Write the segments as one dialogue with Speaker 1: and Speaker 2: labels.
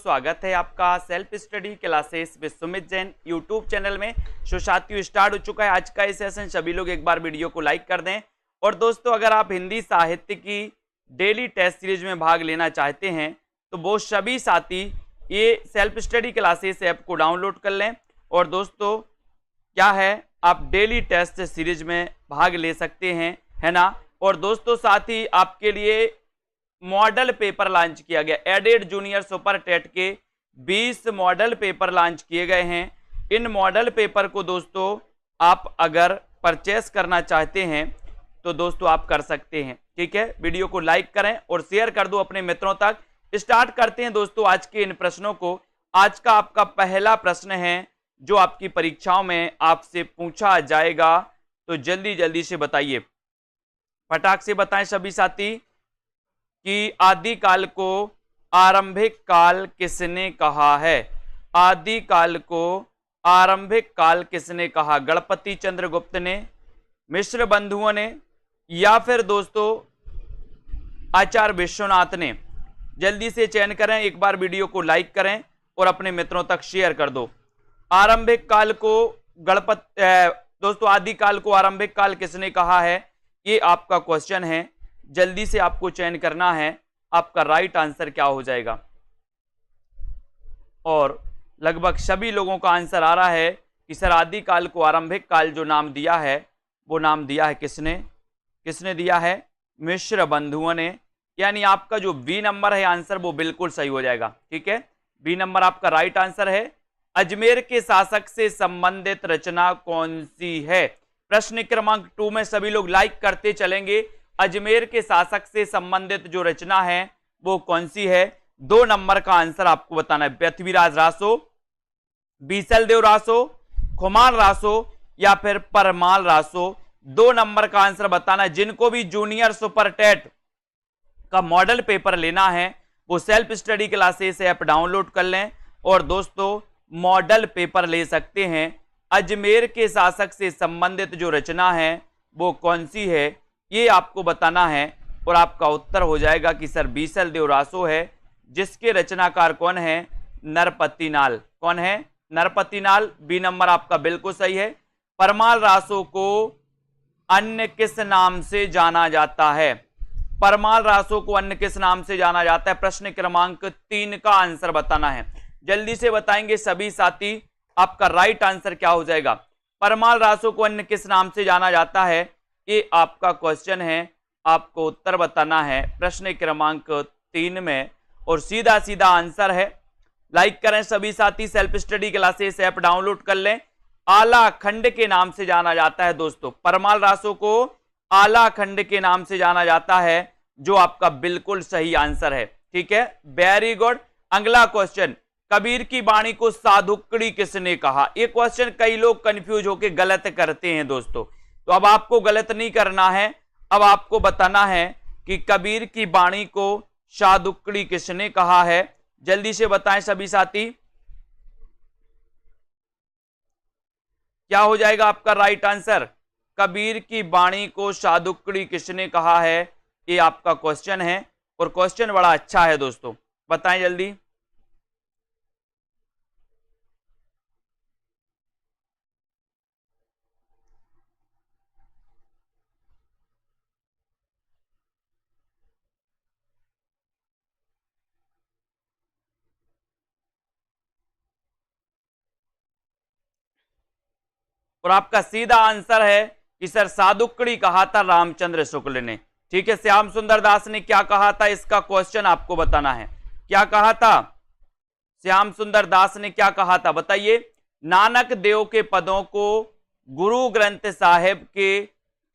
Speaker 1: स्वागत है आपका self study classes with Sumit Jain YouTube channel में। साथियों स्टार्ट हो चुका है आज का ये सेशन। सभी लोग एक बार वीडियो को लाइक कर दें। और दोस्तों अगर आप हिंदी साहित्य की डेली टेस्ट सीरीज में भाग लेना चाहते हैं तो वो सभी साथी ये सेल्फ स्टडी क्लासेस ऐप को डाउनलोड कर लें। और दोस्तों क्या है, आप डेली टेस्ट सीरीज में भाग ले सकते हैं, है ना। और दोस्तों साथ ही आपके लिए मॉडल पेपर लॉन्च किया गया। एडेड जूनियर सुपर टेट के 20 मॉडल पेपर लॉन्च किए गए हैं। इन मॉडल पेपर को दोस्तों आप अगर परचेस करना चाहते हैं तो दोस्तों आप कर सकते हैं, ठीक है। वीडियो को लाइक करें और शेयर कर दो अपने मित्रों तक। स्टार्ट करते हैं दोस्तों आज के इन प्रश्नों को। आज का आपका पहला प्रश्न है जो आपकी परीक्षाओं में आपसे पूछा जाएगा, तो जल्दी जल्दी से बताइए, फटाक से बताएं सभी साथी कि आदिकाल को आरंभिक काल किसने कहा है। आदिकाल को आरंभिक काल किसने कहा? गणपति चंद्र गुप्त ने, मिश्र बंधुओं ने, या फिर दोस्तों आचार्य विश्वनाथ ने? जल्दी से चयन करें, एक बार वीडियो को लाइक करें और अपने मित्रों तक शेयर कर दो। आरंभिक काल को दोस्तों आदिकाल को आरंभिक काल किसने कहा है, ये आपका क्वेश्चन है। जल्दी से आपको चयन करना है आपका राइट आंसर क्या हो जाएगा। और लगभग सभी लोगों का आंसर आ रहा है कि सर आदिकाल को आरंभिक काल जो नाम दिया है वो नाम दिया है किसने? किसने दिया है? मिश्र बंधुओं ने। यानी आपका जो बी नंबर है आंसर वो बिल्कुल सही हो जाएगा, ठीक है। बी नंबर आपका राइट आंसर है। अजमेर के शासक से संबंधित रचना कौन सी है? प्रश्न क्रमांक 2 में सभी लोग लाइक करते चलेंगे। अजमेर के शासक से संबंधित जो रचना है वो कौन सी है? 2 नंबर का आंसर आपको बताना है। पृथ्वीराज रासो, बीसलदेव रासो, खुमान रासो या फिर परमाल रासो? 2 नंबर का आंसर बताना है। जिनको भी जूनियर सुपर टेट का मॉडल पेपर लेना है वो self study classes app download कर लें और दोस्तों मॉडल पेपर ले सकते हैं। अजमेर के शासक से संबंधित जो रचना है वो कौन सी है ये आपको बताना है। और आपका उत्तर हो जाएगा कि सर बीसलदेव रासो है, जिसके रचनाकार कौन है? नरपतिनाल। कौन है? नरपतिनाल। बी नंबर आपका बिल्कुल सही है। परमाल रासो को अन्य किस नाम से जाना जाता है? परमाल रासो को अन्य किस नाम से जाना जाता है? प्रश्न क्रमांक 3 का आंसर बताना है। जल्दी से बताएंगे सभी साथी, आपका राइट आंसर क्या हो जाएगा। परमाल रासो को अन्य किस नाम से जाना जाता है, ये आपका क्वेश्चन है। आपको उत्तर बताना है प्रश्न क्रमांक 3 में और सीधा सीधा आंसर है। लाइक करें सभी साथी, self study classes app download कर लें। आला खंड के नाम से जाना जाता है दोस्तों। परमाल रासो को आला खंड के नाम से जाना जाता है, जो आपका बिल्कुल सही आंसर है, ठीक है। Very good. अगला क्वेश्चन, कबीर की वाणी को साधुकड़ी किसने कहा? ये क्वेश्चन कई लोग कंफ्यूज होकर गलत करते हैं दोस्तों, तो अब आपको गलत नहीं करना है। अब आपको बताना है कि कबीर की वाणी को साधुकड़ी किसने कहा है। जल्दी से बताएं सभी साथी, क्या हो जाएगा आपका राइट आंसर? कबीर की वाणी को साधुकड़ी किसने कहा है, ये आपका क्वेश्चन है। और क्वेश्चन बड़ा अच्छा है दोस्तों, बताएं जल्दी। और आपका सीधा आंसर है कि सर साधुकड़ी कहा था रामचंद्र शुक्ल ने, ठीक है। श्याम सुंदर दास ने क्या कहा था, इसका क्वेश्चन आपको बताना है। क्या कहा था? श्याम सुंदर दास ने क्या कहा था बताइए। नानक देव के पदों को गुरु ग्रंथ साहिब के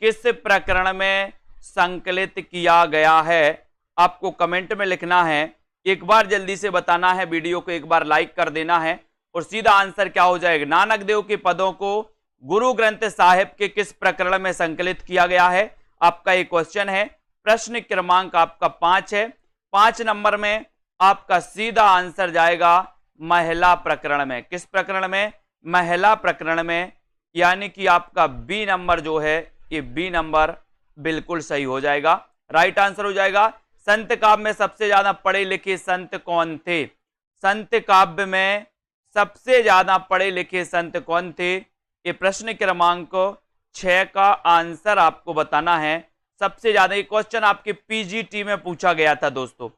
Speaker 1: किस प्रकरण में संकलित किया गया है? आपको कमेंट में लिखना है। एक बार जल्दी से बताना है, वीडियो को एक बार लाइक कर देना है और सीधा आंसर क्या हो जाएगा। नानक देव के पदों को गुरु ग्रंथ साहिब के किस प्रकरण में संकलित किया गया है, आपका एक क्वेश्चन है। प्रश्न क्रमांक आपका 5 है। 5 नंबर में आपका सीधा आंसर जाएगा महिला प्रकरण में। किस प्रकरण में? महिला प्रकरण में। यानी कि आपका बी नंबर जो है ये बी नंबर बिल्कुल सही हो जाएगा, राइट आंसर हो जाएगा। संत काव्य में सबसे ज्यादा पढ़े लिखे संत कौन थे? संत काव्य में सबसे ज्यादा पढ़े लिखे संत कौन थे? ये प्रश्न क्रमांक 6 का आंसर आपको बताना है। सबसे ज्यादा ये क्वेश्चन आपके पीजीटी में पूछा गया था दोस्तों,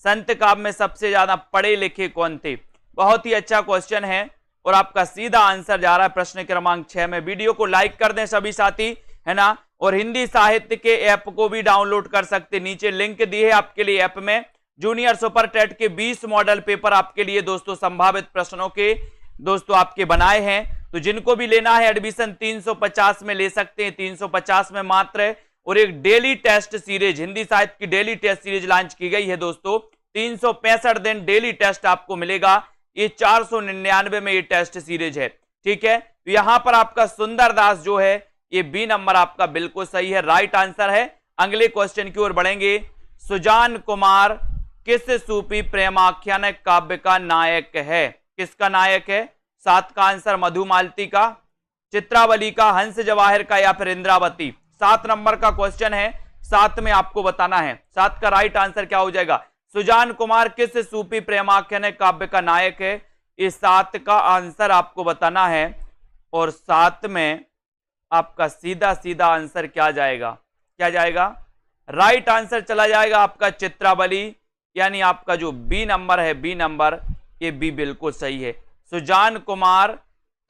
Speaker 1: संत काव्य में सबसे ज्यादा पढ़े लिखे कौन थे। बहुत ही अच्छा क्वेश्चन है और आपका सीधा आंसर जा रहा है प्रश्न क्रमांक 6 में। वीडियो को लाइक कर दें सभी साथी, है ना। और हिंदी साहित्य के ऐप को भी डाउनलोड कर सकते, नीचे लिंक दी है आपके लिए। ऐप में जूनियर सुपर टेट के 20 मॉडल पेपर आपके लिए दोस्तों संभावित प्रश्नों के दोस्तों आपके बनाए हैं। तो जिनको भी लेना है एडमिशन 350 में ले सकते हैं, 350 में मात्र। और एक डेली टेस्ट सीरीज, हिंदी साहित्य की डेली टेस्ट सीरीज लॉन्च की गई है दोस्तों। 365 दिन डेली टेस्ट आपको मिलेगा। ये 499 में ये टेस्ट सीरीज है, ठीक है। तो यहां पर आपका सुंदर दास जो है ये बी नंबर आपका बिल्कुल सही है, राइट आंसर है। अगले क्वेश्चन की ओर बढ़ेंगे। सुजान कुमार किस सूफी प्रेमाख्यान काव्य का नायक है? किसका नायक है? 7 का आंसर मधुमालती का, चित्रावली का, हंस जवाहिर का या फिर इंद्रावती। 7 नंबर का क्वेश्चन है, 7 में आपको बताना है। 7 का राइट आंसर क्या हो जाएगा? सुजान कुमार किस सूफी प्रेमाख्यान काव्य का नायक है? इस 7 का आंसर आपको बताना है। और 7 में आपका सीधा सीधा आंसर क्या जाएगा? क्या जाएगा? राइट आंसर चला जाएगा आपका चित्रावली, यानी आपका जो बी नंबर है, बी नंबर, ये बी बिल्कुल सही है। सुजान कुमार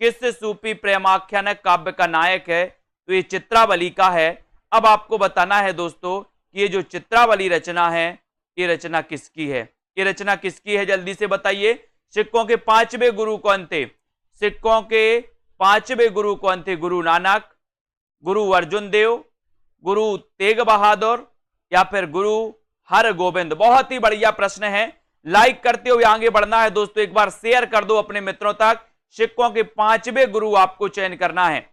Speaker 1: किस सूफी प्रेमाख्यान काव्य का नायक है? तो ये चित्रावली का है। अब आपको बताना है दोस्तों कि ये जो चित्रावली रचना है ये रचना किसकी है? ये रचना किसकी है जल्दी से बताइए। सिखों के 5वें गुरु कौन थे? सिखों के 5वें गुरु कौन थे? गुरु नानक, गुरु अर्जुन देव, गुरु तेग बहादुर या फिर गुरु हरगोबिंद? बहुत ही बढ़िया प्रश्न है। लाइक करते हुए आगे बढ़ना है दोस्तों, एक बार शेयर कर दो अपने मित्रों तक। सिखों के 5वें गुरु आपको चयन करना है,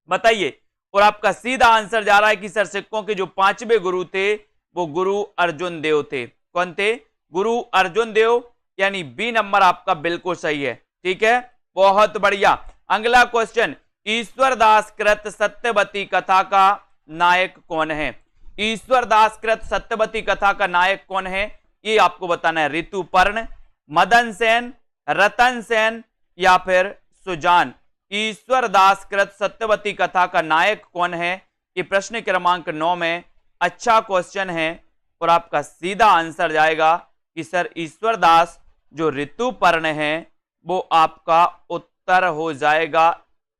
Speaker 1: बताइए। और आपका सीधा आंसर जा रहा है कि सर सिखों के जो 5वें गुरु थे वो गुरु अर्जुन देव थे। कौन थे? गुरु अर्जुन देव, यानी बी नंबर आपका बिल्कुल सही है, ठीक है। बहुत बढ़िया। अगला क्वेश्चन, ईश्वरदास कृत सत्यवती कथा का नायक कौन है? ईश्वरदास कृत सत्यवती कथा का नायक कौन है? ये आपको बताना है। ऋतुपर्ण, मदन सेन, रतन सेन या फिर सुजान? ईश्वरदास कृत सत्यवती कथा का नायक कौन है? ये प्रश्न क्रमांक 9 में अच्छा क्वेश्चन है। और आपका सीधा आंसर जाएगा कि सर ईश्वरदास जो ऋतुपर्ण है वो आपका उत्तर हो जाएगा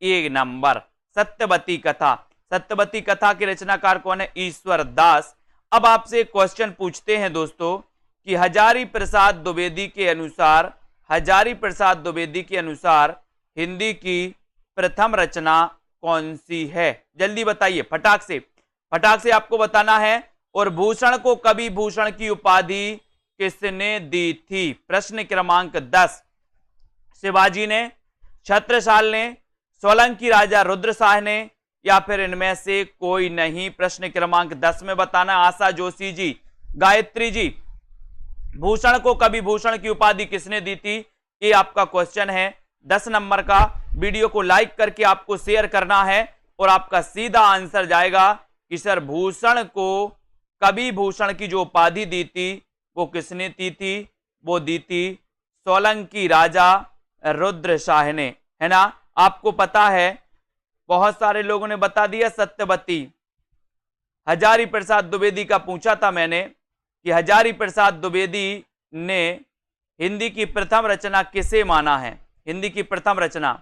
Speaker 1: 1 नंबर। सत्यवती कथा, सत्यवती कथा के रचनाकार कौन है? ईश्वरदास। अब आपसे एक क्वेश्चन पूछते हैं दोस्तों कि हजारी प्रसाद द्विवेदी के अनुसार, हजारी प्रसाद द्विवेदी के अनुसार हिंदी की प्रथम रचना कौन सी है? जल्दी बताइए, फटाक से आपको बताना है। और भूषण को कवि भूषण की उपाधि किसने दी थी? प्रश्न क्रमांक 10। शिवाजी ने, छत्रसाल ने, सोलंकी राजा रुद्रशाह ने या फिर इनमें से कोई नहीं? प्रश्न क्रमांक 10 में बताना। आशा जोशी जी, गायत्री जी, भूषण को कवि भूषण की उपाधि किसने दी थी? ये आपका क्वेश्चन है 10 नंबर का। वीडियो को लाइक करके आपको शेयर करना है। और आपका सीधा आंसर जाएगा कि सर भूषण को कवि भूषण की जो उपाधि दी थी वो किसने दी थी? वो दी थी सोलंकी राजा रुद्रशाह ने, है ना। आपको पता है बहुत सारे लोगों ने बता दिया सत्यवती। हजारी प्रसाद द्विवेदी का पूछा था मैंने कि हजारी प्रसाद द्विवेदी ने हिंदी की प्रथम रचना किसे माना है? हिंदी की प्रथम रचना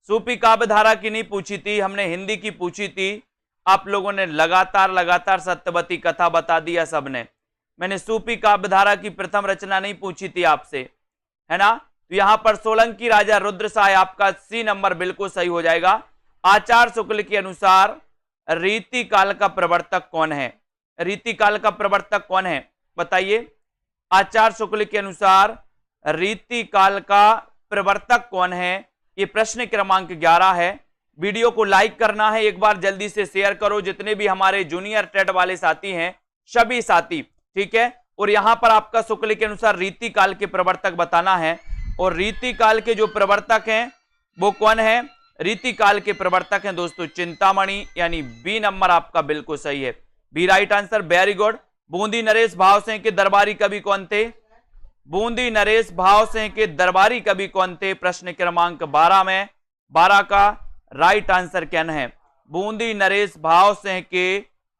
Speaker 1: सूफी काव्य धारा की नहीं पूछी थी, हमने हिंदी की पूछी थी। आप लोगों ने लगातार सत्यवती कथा बता दिया सबने। मैंने सूफी काव्य धारा की प्रथम रचना नहीं पूछी थी आपसे, है ना। तो यहां पर सोलंकी राजा रुद्रशाह आपका सी नंबर बिल्कुल सही हो जाएगा। आचार्य शुक्ल के अनुसार रीति काल का प्रवर्तक कौन है? रीति काल का प्रवर्तक कौन है बताइए। आचार्य शुक्ल के अनुसार रीति काल का प्रवर्तक कौन है? ये प्रश्न क्रमांक 11 है। वीडियो को लाइक करना है, एक बार जल्दी से शेयर करो जितने भी हमारे जूनियर टेट वाले साथी हैं, सभी साथी, ठीक है। और यहां पर आपका शुक्ल के अनुसार रीति काल के प्रवर्तक बताना है। और रीति काल के जो प्रवर्तक हैं वो कौन है? रीति काल के प्रवर्तक हैं दोस्तों चिंतामणि, यानी बी नंबर आपका बिल्कुल सही है, B right answer, very good. Bundi नरेश भाव सिंह के दरबारी कवि कौन थे? बूंदी नरेश भाव सिंह के दरबारी कवि कौन थे? प्रश्न क्रमांक 12 में 12 का राइट आंसर क्या है? बूंदी नरेश भाव सिंह के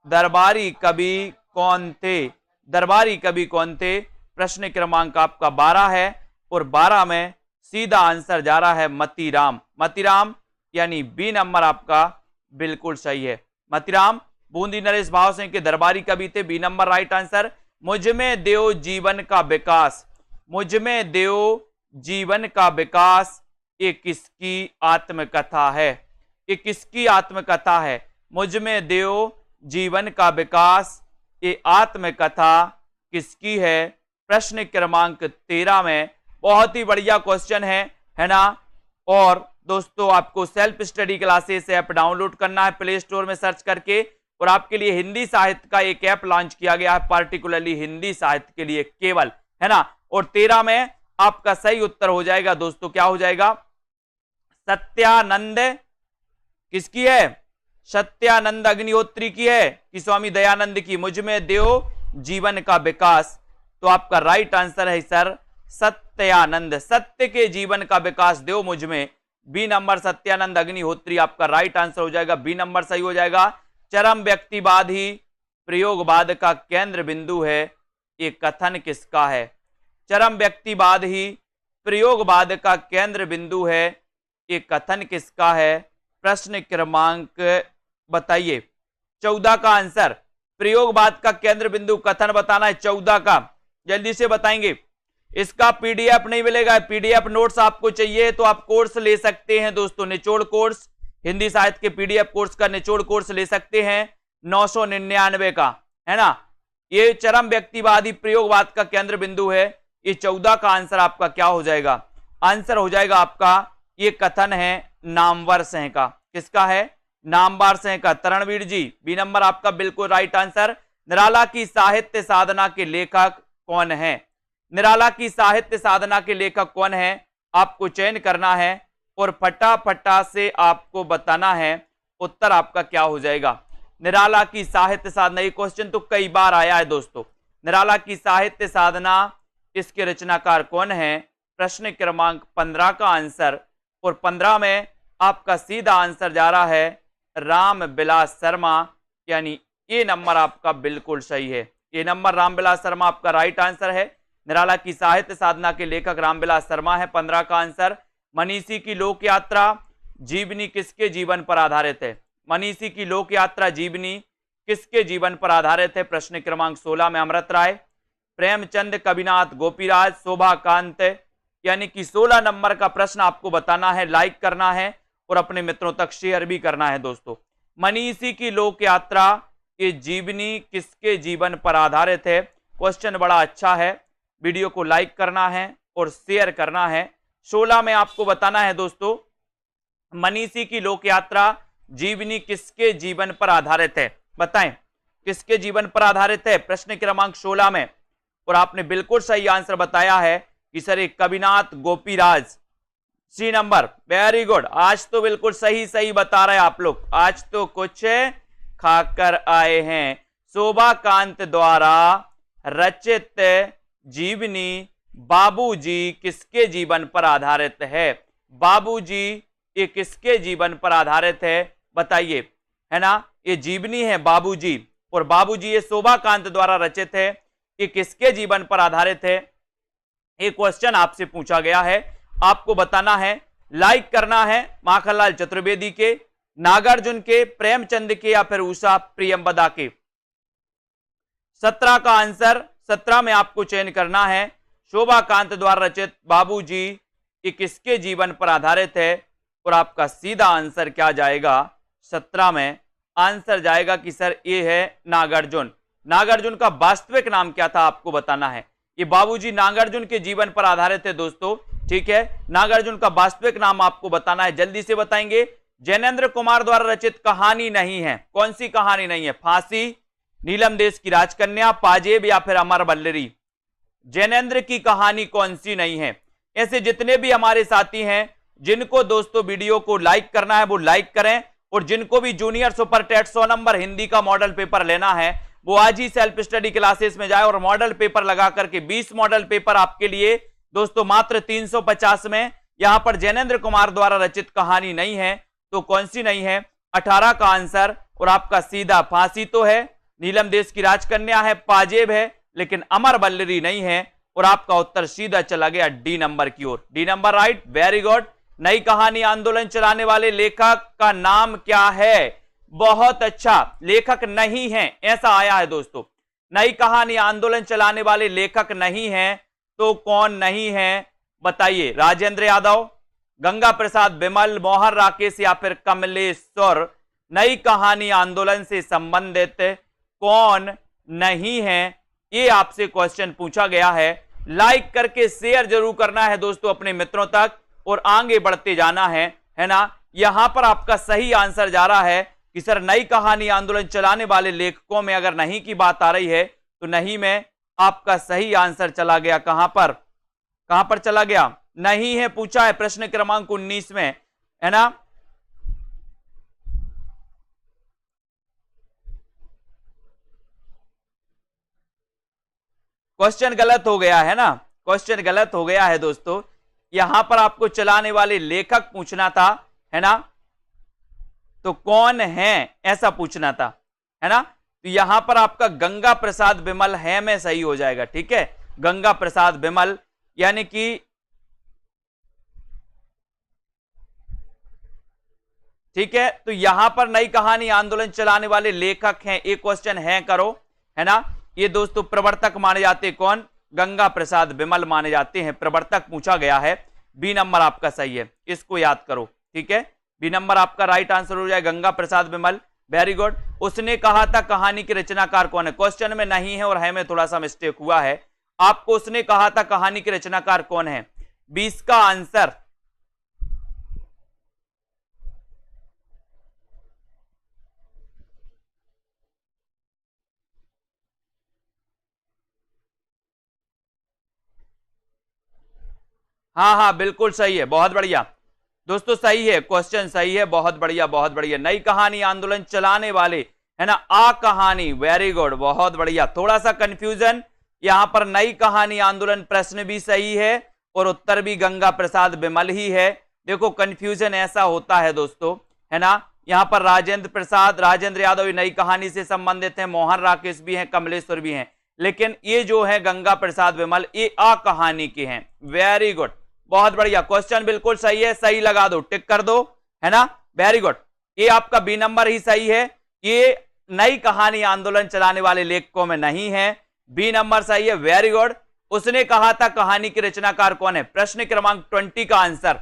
Speaker 1: दरबारी कवि कौन थे? दरबारी कवि कौन थे? प्रश्न क्रमांक आपका 12 है और 12 में सीधा आंसर जा रहा है मतीराम। मतीराम यानी बी नंबर आपका बिल्कुल सही है। मतीराम बूंदी नरेश भाव सिंह के दरबारी कवि थे, बी नंबर राइट आंसर। मुझमें देव जीवन का विकास, मुझमें देव जीवन का विकास, ये किसकी आत्मकथा है? ये किसकी आत्मकथा है? मुझमें देव जीवन का विकास, ये आत्मकथा किसकी है? प्रश्न क्रमांक 13 में बहुत ही बढ़िया क्वेश्चन है ना। और दोस्तों आपको self study classes app download करना है प्ले स्टोर में सर्च करके, और आपके लिए हिंदी साहित्य का एक ऐप लॉन्च किया गया है पार्टिकुलरली हिंदी साहित्य के लिए केवल, है ना। और 13 में आपका सही उत्तर हो जाएगा दोस्तों, क्या हो जाएगा? सत्यानंद किसकी है? सत्यानंद अग्निहोत्री की है कि स्वामी दयानंद की? मुझमें देव जीवन का विकास, तो आपका राइट आंसर है सर सत्यानंद। सत्य के जीवन का विकास देव मुझमें, बी नंबर सत्यानंद अग्निहोत्री आपका राइट आंसर हो जाएगा, बी नंबर सही हो जाएगा। चरम व्यक्तिवाद ही प्रयोगवाद का केंद्र बिंदु है, ये कथन किसका है? चरम व्यक्तिवाद ही प्रयोगवाद का केंद्र बिंदु है, ये कथन किसका है? प्रश्न क्रमांक बताइए 14 का आंसर। प्रयोगवाद का केंद्र बिंदु कथन बताना है 14 का, जल्दी से बताएंगे। इसका पीडीएफ नहीं मिलेगा, पीडीएफ नोट्स आपको चाहिए तो आप कोर्स ले सकते हैं दोस्तों, निचोड़ कोर्स, हिंदी साहित्य के पीडीएफ कोर्स का निचोड़ कोर्स ले सकते हैं 999 का, है ना। ये चरम व्यक्तिवादी प्रयोगवाद का केंद्र बिंदु है, ये 14 का आंसर आपका क्या हो जाएगा? आंसर हो जाएगा आपका, ये कथन है नामवर सिंह का। किसका है? नामवर सिंह का। तरणवीर जी बी नंबर आपका बिल्कुल राइट आंसर। निराला की साहित्य साधना के लेखक कौन है? निराला की साहित्य साधना के लेखक कौन है? आपको चयन करना है और फटाफटा से आपको बताना है, उत्तर आपका क्या हो जाएगा? निराला की साहित्य साधना, ये क्वेश्चन तो कई बार आया है दोस्तों। निराला की साहित्य साधना, इसके रचनाकार कौन है? प्रश्न क्रमांक 15 का आंसर, और 15 में आपका सीधा आंसर जा रहा है रामविलास शर्मा, यानी ये नंबर आपका बिल्कुल सही है। ये नंबर रामविलास शर्मा आपका राइट आंसर है। निराला की साहित्य साधना के लेखक रामविलास शर्मा है, 15 का आंसर। मनीषी की लोक यात्रा जीवनी किसके जीवन पर आधारित है? मनीषी की लोक यात्रा जीवनी किसके जीवन पर आधारित है? प्रश्न क्रमांक 16 में अमृत राय, प्रेमचंद, कविनाथ गोपीराज, शोभाकांत, यानी कि 16 नंबर का प्रश्न आपको बताना है, लाइक करना है और अपने मित्रों तक शेयर भी करना है दोस्तों। मनीषी की लोक यात्रा, ये जीवनी किसके जीवन पर आधारित है? क्वेश्चन बड़ा अच्छा है, वीडियो को लाइक करना है और शेयर करना है। 16 में आपको बताना है दोस्तों, मनीषी की लोक यात्रा जीवनी किसके जीवन पर आधारित है? बताएं किसके जीवन पर आधारित है? प्रश्न क्रमांक 16 में, और आपने बिल्कुल सही आंसर बताया है कि सर एक कविनाथ गोपीराज, सी नंबर, वेरी गुड। आज तो बिल्कुल सही सही बता रहे हैं आप लोग, आज तो कुछ खाकर आए हैं। शोभाकांत द्वारा रचित जीवनी बाबूजी किसके जीवन पर आधारित है? बाबूजी ये किसके जीवन पर आधारित है? बताइए, है ना। ये जीवनी है बाबूजी, और बाबूजी ये शोभाकांत द्वारा रचित है, ये किसके जीवन पर आधारित है? एक क्वेश्चन आपसे पूछा गया है, आपको बताना है, लाइक करना है माखनलाल चतुर्वेदी के, नागार्जुन के, प्रेमचंद के, या फिर उषा प्रियंवदा के। 17 का आंसर, 17 में आपको चयन करना है। शोभाकांत द्वारा रचित बाबूजी ये किसके जीवन पर आधारित है? और आपका सीधा आंसर क्या जाएगा? 17 में आंसर जाएगा कि सर ये है नागार्जुन। नागार्जुन का वास्तविक नाम क्या था आपको बताना है। ये बाबूजी नागार्जुन के जीवन पर आधारित है दोस्तों, ठीक है। नागार्जुन का वास्तविक नाम आपको बताना है, जल्दी से बताएंगे। जैनेन्द्र कुमार द्वारा रचित कहानी नहीं है, कौन सी कहानी नहीं है? फांसी, नीलम देश की राजकन्या, पाजेब, या फिर अमर बल्लरी। जैनेन्द्र की कहानी कौन सी नहीं है? ऐसे जितने भी हमारे साथी हैं जिनको दोस्तों वीडियो को लाइक करना है वो लाइक करें, और जिनको भी junior super TET 100 number Hindi का मॉडल पेपर लेना है वो आज ही सेल्फ स्टडी क्लासेस में जाए और मॉडल पेपर लगा करके 20 मॉडल पेपर आपके लिए दोस्तों मात्र 350 में। यहां पर जैनेन्द्र कुमार द्वारा रचित कहानी नहीं है, तो कौन सी नहीं है? 18 का आंसर। और आपका सीधा फांसी तो है, नीलम देश की राजकन्या है, पाजेब है, लेकिन अमर बल्लरी नहीं है। और आपका उत्तर सीधा चला गया डी नंबर की ओर। D number right, very good. नई कहानी आंदोलन चलाने वाले लेखक का नाम क्या है? बहुत अच्छा, लेखक नहीं है ऐसा आया है दोस्तों। नई कहानी आंदोलन चलाने वाले लेखक नहीं है, तो कौन नहीं है बताइए? राजेंद्र यादव, गंगा प्रसाद बिमल, मोहन राकेश या फिर कमलेश्वर। नई कहानी आंदोलन से संबंधित कौन नहीं है, ये आपसे क्वेश्चन पूछा गया है। लाइक करके शेयर जरूर करना है दोस्तों अपने मित्रों तक और आगे बढ़ते जाना है ना। यहां पर आपका सही आंसर जा रहा है कि सर नई कहानी आंदोलन चलाने वाले लेखकों में अगर नहीं की बात आ रही है तो नहीं में आपका सही आंसर चला गया। कहां पर चला गया? नहीं है पूछा है प्रश्न क्रमांक 19 में, है ना। क्वेश्चन गलत हो गया है ना, क्वेश्चन गलत हो गया है दोस्तों। यहां पर आपको चलाने वाले लेखक पूछना था, है ना, तो कौन है ऐसा पूछना था, है ना। तो यहां पर आपका गंगा प्रसाद बिमल है में सही हो जाएगा, ठीक है। गंगा प्रसाद बिमल यानी कि ठीक है। तो यहां पर नई कहानी आंदोलन चलाने वाले लेखक हैं, एक क्वेश्चन है करो, है ना। ये दोस्तों प्रवर्तक माने जाते हैं कौन? गंगा प्रसाद बिमल माने जाते हैं, प्रवर्तक पूछा गया है। बी नंबर आपका सही है, इसको याद करो, ठीक है। बी नंबर आपका राइट आंसर हो जाए, गंगा प्रसाद बिमल, वेरी गुड। उसने कहा था कहानी के रचनाकार कौन है? क्वेश्चन में नहीं है और है में थोड़ा सा मिस्टेक हुआ है। आपको उसने कहा था कहानी के रचनाकार कौन है, 20 का आंसर हाँ बिल्कुल सही है, बहुत बढ़िया दोस्तों, सही है, क्वेश्चन सही है, बहुत बढ़िया बहुत बढ़िया। नई कहानी आंदोलन चलाने वाले, है ना, आ कहानी, वेरी गुड, बहुत बढ़िया। थोड़ा सा कंफ्यूजन यहां पर, नई कहानी आंदोलन प्रश्न भी सही है और उत्तर भी गंगा प्रसाद बिमल ही है। देखो कंफ्यूजन ऐसा होता है दोस्तों, है ना। यहां पर राजेंद्र यादव नई कहानी से संबंधित है, मोहन राकेश भी हैं, कमलेश्वर भी हैं, लेकिन ये जो है गंगा प्रसाद बिमल ये आ कहानी के हैं। वेरी गुड, बहुत बढ़िया, क्वेश्चन बिल्कुल सही है, सही लगा दो, टिक कर दो, है ना, वेरी गुड। ये आपका बी नंबर ही सही है, ये नई कहानी आंदोलन चलाने वाले लेखकों में नहीं है, बी नंबर सही है, वेरी गुड। उसने कहा था कहानी के रचनाकार कौन है? प्रश्न क्रमांक 20 का आंसर,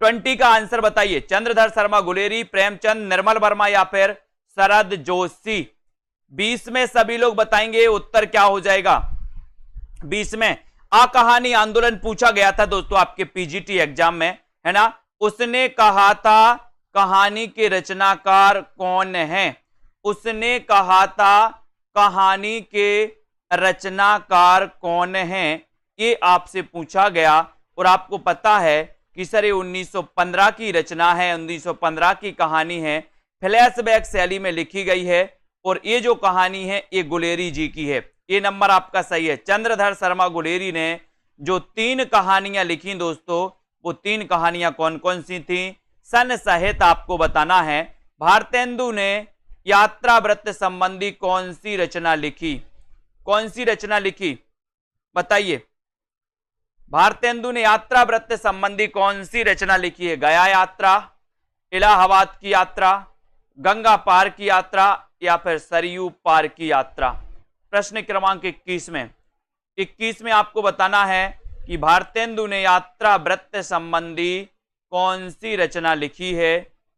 Speaker 1: 20 का आंसर बताइए। चंद्रधर शर्मा गुलेरी, प्रेमचंद, निर्मल वर्मा या फिर शरद जोशी। 20 में सभी लोग बताएंगे उत्तर क्या हो जाएगा। 20 में आ कहानी आंदोलन पूछा गया था दोस्तों आपके पीजीटी एग्जाम में, है ना। उसने कहा था कहानी के रचनाकार कौन है, उसने कहा था कहानी के रचनाकार कौन है, ये आपसे पूछा गया। और आपको पता है कि सर ये 1915 की रचना है, 1915 की कहानी है, फ्लैशबैक शैली में लिखी गई है और ये जो कहानी है ये गुलेरी जी की है। ये नंबर आपका सही है। चंद्रधर शर्मा गुलेरी ने जो 3 कहानियां लिखी दोस्तों, वो 3 कहानियां कौन कौन सी थी? सन सहित आपको बताना है। भारतेंदु ने यात्रा वृत्त संबंधी कौन सी रचना लिखी? कौन सी रचना लिखी बताइए। भारतेंदु ने यात्रा वृत्त संबंधी कौन सी रचना लिखी है? गया यात्रा, इलाहाबाद की यात्रा, गंगा पार की यात्रा या फिर सरयू पार की यात्रा। प्रश्न क्रमांक 21 में आपको बताना है कि भारतेंदु ने यात्रा वृत्त संबंधी कौन सी रचना लिखी है।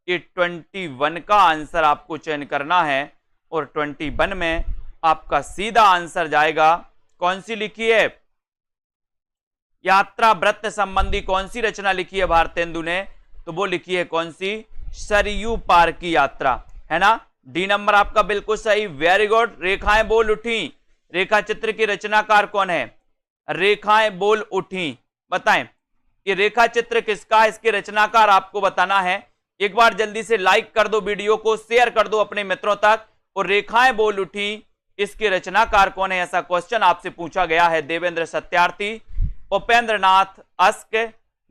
Speaker 1: ये 21 का आंसर आपको चयन करना है और 21 में आपका सीधा आंसर जाएगा। कौन सी लिखी है? यात्रा वृत्त संबंधी कौन सी रचना लिखी है भारतेंदु ने? तो वो लिखी है कौन सी? सरयू पार की यात्रा, है ना। डी नंबर आपका बिल्कुल सही, वेरी गुड। रेखाएं बोल उठी, रेखा चित्र की रचनाकार कौन है? रेखाएं बोल उठी, बताएं ये रेखा चित्र किसका है, इसके रचनाकार आपको बताना है। एक बार जल्दी से लाइक कर दो वीडियो को, शेयर कर दो अपने मित्रों तक। और रेखाएं बोल उठी इसके रचनाकार कौन है, ऐसा क्वेश्चन आपसे पूछा गया है। देवेंद्र सत्यार्थी, उपेंद्र नाथ अस्क,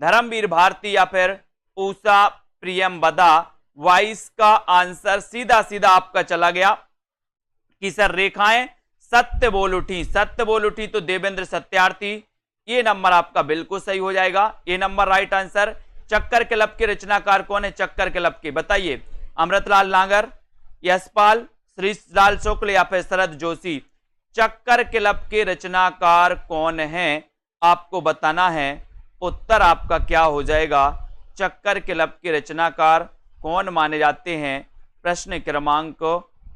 Speaker 1: धर्मवीर भारती या फिर उषा प्रियमवदा। वाइस का आंसर सीधा सीधा आपका चला गया कि सर रेखाएं सत्य बोल उठी, सत्य बोल उठी, तो देवेंद्र सत्यार्थी ये नंबर आपका बिल्कुल सही हो जाएगा, ये नंबर राइट आंसर। चक्कर क्लब के रचनाकार कौन है, चक्कर क्लब के बताइए, अमृतलाल नागर, यशपाल, श्रीलाल शुक्ल या फिर शरद जोशी। चक्कर क्लब के रचनाकार कौन है आपको बताना है, उत्तर आपका क्या हो जाएगा, चक्कर क्लब के रचनाकार कौन माने जाते हैं। प्रश्न क्रमांक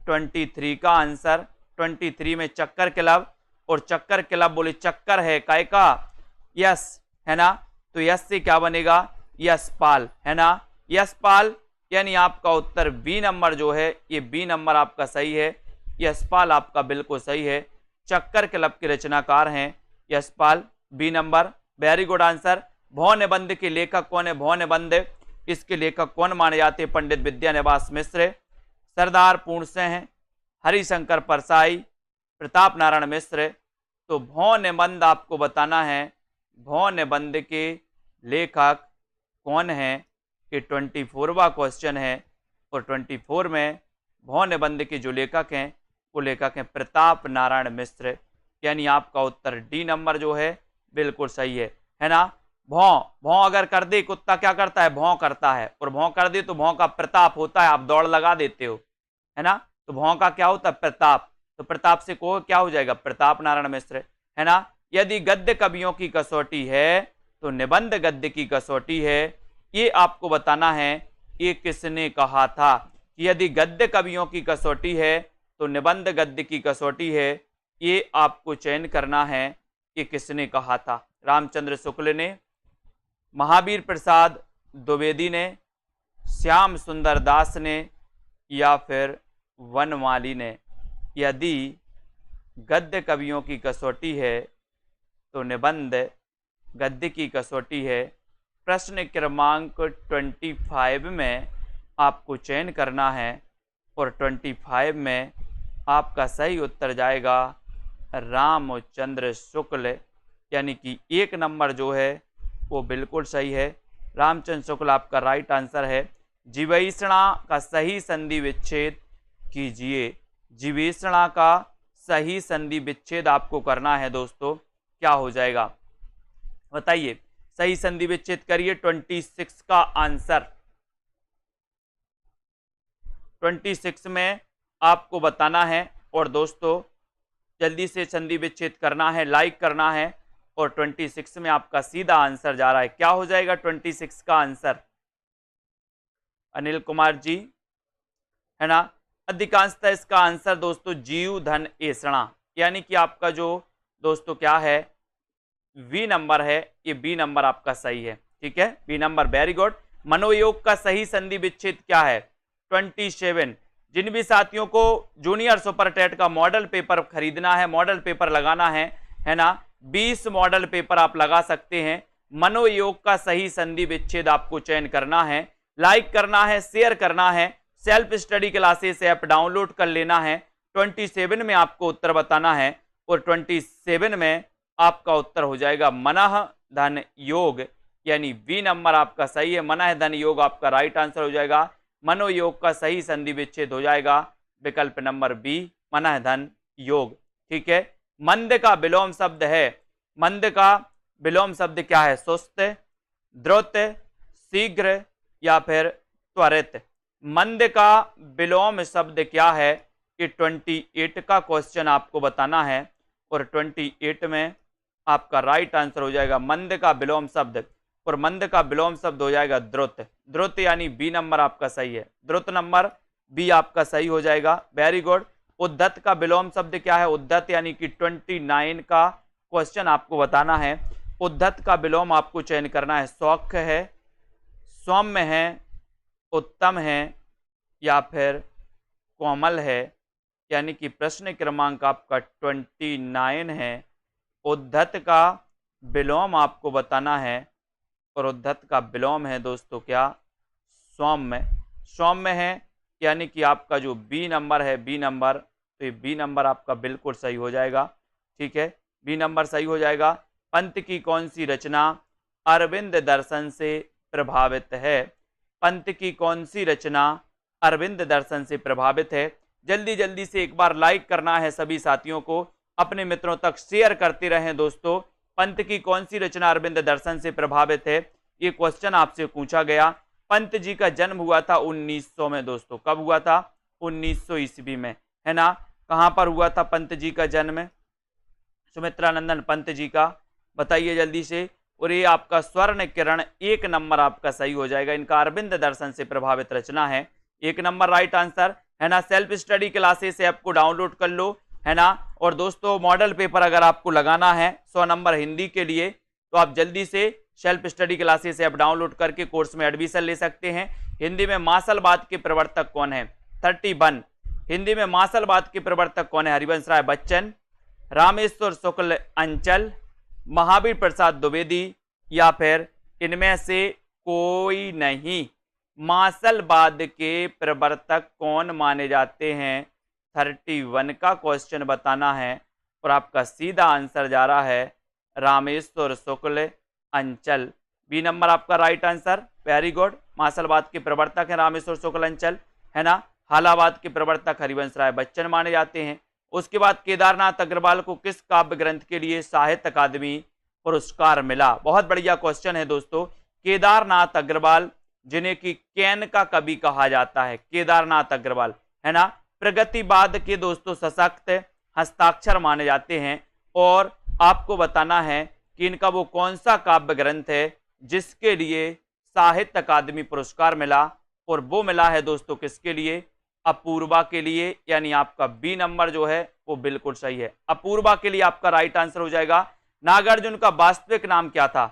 Speaker 1: 23 का आंसर, 23 में चक्कर क्लब, और चक्कर क्लब बोले चक्कर है काय का, यस है ना, तो यस से क्या बनेगा, यशपाल है ना, यशपाल, यानी आपका उत्तर बी नंबर जो है, ये बी नंबर आपका सही है, यशपाल आपका बिल्कुल सही है। चक्कर क्लब के रचनाकार हैं Yashpal, B number, very good answer. भौ निबंध के लेखक कौन है, भौ निबंध इसके लेखक कौन माने जाते हैं, पंडित विद्यानिवास मिश्र, सरदार पूर्ण सिंह, हरिशंकर परसाई, प्रताप नारायण मिश्र। तो भौ निबंध आपको बताना है, भौ निबंध के लेखक कौन है, कि 24वां क्वेश्चन है, और 24 में भौ निबंध के जो लेखक हैं वो लेखक हैं प्रताप नारायण मिश्र, यानी आपका उत्तर डी नंबर जो है बिल्कुल सही है ना। भौं, भौं अगर कर दे कुत्ता क्या करता है, भौं करता है, और भौं कर दे तो भौं का प्रताप होता है, आप दौड़ लगा देते हो है ना, तो भौं का क्या होता है, प्रताप, तो प्रताप से को क्या हो जाएगा, प्रताप नारायण मिश्र है ना। यदि गद्य कवियों की कसौटी है तो निबंध गद्य की कसौटी है, ये आपको बताना है ये किसने कहा था। यदि गद्य कवियों की कसौटी है तो निबंध गद्य की कसौटी है, ये आपको चयन करना है कि किसने कहा था। रामचंद्र शुक्ल ने, महावीर प्रसाद द्विवेदी ने, श्याम सुंदर दास ने, या फिर वनमाली ने। यदि गद्य कवियों की कसौटी है तो निबंध गद्य की कसौटी है। प्रश्न क्रमांक 25 में आपको चयन करना है, और 25 में आपका सही उत्तर जाएगा रामचंद्र शुक्ल, यानी कि एक नंबर जो है वो बिल्कुल सही है, रामचंद्र शुक्ल आपका राइट आंसर है। जीवेषणा का सही संधि विच्छेद कीजिए, जीवेषणा का सही संधि विच्छेद आपको करना है दोस्तों, क्या हो जाएगा बताइए, सही संधि विच्छेद करिए। 26 का आंसर, 26 में आपको बताना है, और दोस्तों जल्दी से संधि विच्छेद करना है, लाइक करना है, और 26 में आपका सीधा आंसर जा रहा है, क्या हो जाएगा 26 का आंसर, अनिल कुमार जी है ना। अधिकांशतः इसका आंसर दोस्तों जीव धन एषणा, यानी कि आपका जो दोस्तों क्या है बी नंबर है, ये बी नंबर आपका सही है, ठीक है, बी नंबर, वेरी गुड। मनोयोग का सही संधि विच्छेद क्या है, 27। जिन भी साथियों को जूनियर सुपर टेट का मॉडल पेपर खरीदना है, मॉडल पेपर लगाना है ना, 20 मॉडल पेपर आप लगा सकते हैं। मनोयोग का सही संधि विच्छेद आपको चयन करना है, लाइक करना है, शेयर करना है, self study classes app download कर लेना है। 27 में आपको उत्तर बताना है, और 27 में आपका उत्तर हो जाएगा मनः धन योग, यानी बी नंबर आपका सही है, मनः धन योग आपका राइट आंसर हो जाएगा। मनोयोग का सही संधि विच्छेद हो जाएगा विकल्प नंबर बी, मनः धन योग, ठीक है। मंद का विलोम शब्द है, मंद का विलोम शब्द क्या है, सुस्त, द्रुत, शीघ्र या फिर त्वरित। मंद का विलोम शब्द क्या है, कि 28 का क्वेश्चन आपको बताना है, और 28 में आपका राइट आंसर हो जाएगा मंद का विलोम शब्द, और मंद का विलोम शब्द हो जाएगा द्रुत, द्रुत यानी बी नंबर आपका सही है, द्रुत नंबर बी आपका सही हो जाएगा, वेरी गुड। उद्धत का विलोम शब्द क्या है, उद्धत यानी कि 29 का क्वेश्चन आपको बताना है। उद्धत का विलोम आपको चयन करना है, सौख्य है, सौम्य है, उत्तम है, या फिर कोमल है, यानी कि प्रश्न क्रमांक आपका 29 है। उद्धत का विलोम आपको बताना है, और उद्धत का विलोम है दोस्तों क्या, सौम्य, सौम्य है, यानी कि आपका जो बी नंबर है, बी नंबर तो ये बी नंबर आपका बिल्कुल सही हो जाएगा। ठीक है, बी नंबर सही हो जाएगा। पंत की कौन सी रचना अरविंद दर्शन से प्रभावित है? पंत की कौन सी रचना अरविंद दर्शन से प्रभावित है? जल्दी जल्दी से एक बार लाइक करना है सभी साथियों को, अपने मित्रों तक शेयर करते रहें दोस्तों। पंत की कौन सी रचना अरविंद दर्शन से प्रभावित है, ये क्वेश्चन आपसे पूछा गया। पंत जी का जन्म हुआ था 1900 में दोस्तों। कब हुआ था? 1900 ईस्वी में, है ना। कहां पर हुआ था पंत जी का जन्म? सुमित्रानंदन पंत जी का, बताइए जल्दी से। और ये आपका स्वर्ण किरण 1 नंबर आपका सही हो जाएगा। इनका अरविंद दर्शन से प्रभावित रचना है, 1 नंबर राइट आंसर, है ना। सेल्फ स्टडी क्लासेस ऐप को डाउनलोड कर लो, है ना। और दोस्तों मॉडल पेपर अगर आपको लगाना है 100 नंबर हिंदी के लिए, तो आप जल्दी से self study classes app download करके कोर्स में एडमिशन ले सकते हैं। हिंदी में मार्शलवाद के प्रवर्तक कौन है? 31। हिंदी में मार्शलवाद के प्रवर्तक कौन है? हरिवंश राय बच्चन, रामेश्वर शुक्ल अंचल, महावीर प्रसाद द्विवेदी, या फिर इनमें से कोई नहीं। मार्शलवाद के प्रवर्तक कौन माने जाते हैं? 31 का क्वेश्चन बताना है और आपका सीधा आंसर जा रहा है रामेश्वर शुक्ल अंचल। बी नंबर आपका राइट आंसर, वेरी गुड। मार्शलवाद के प्रवर्तक है रामेश्वर शुक्ल अंचल, है ना। हालावाद के प्रवर्तक हरिवंश राय बच्चन माने जाते हैं। उसके बाद केदारनाथ अग्रवाल को किस काव्य ग्रंथ के लिए साहित्य अकादमी पुरस्कार मिला? बहुत बढ़िया क्वेश्चन है दोस्तों। केदारनाथ अग्रवाल, जिन्हें कि कैन का कवि कहा जाता है, केदारनाथ अग्रवाल, है ना, प्रगतिवाद के दोस्तों सशक्त हस्ताक्षर माने जाते हैं। और आपको बताना है कि इनका वो कौन सा काव्य ग्रंथ है जिसके लिए साहित्य अकादमी पुरस्कार मिला, और वो मिला है दोस्तों किसके लिए? अपूर्वा के लिए। यानी आपका बी नंबर जो है वो बिल्कुल सही है, अपूर्वा के लिए आपका राइट आंसर हो जाएगा। नागार्जुन का वास्तविक नाम क्या था?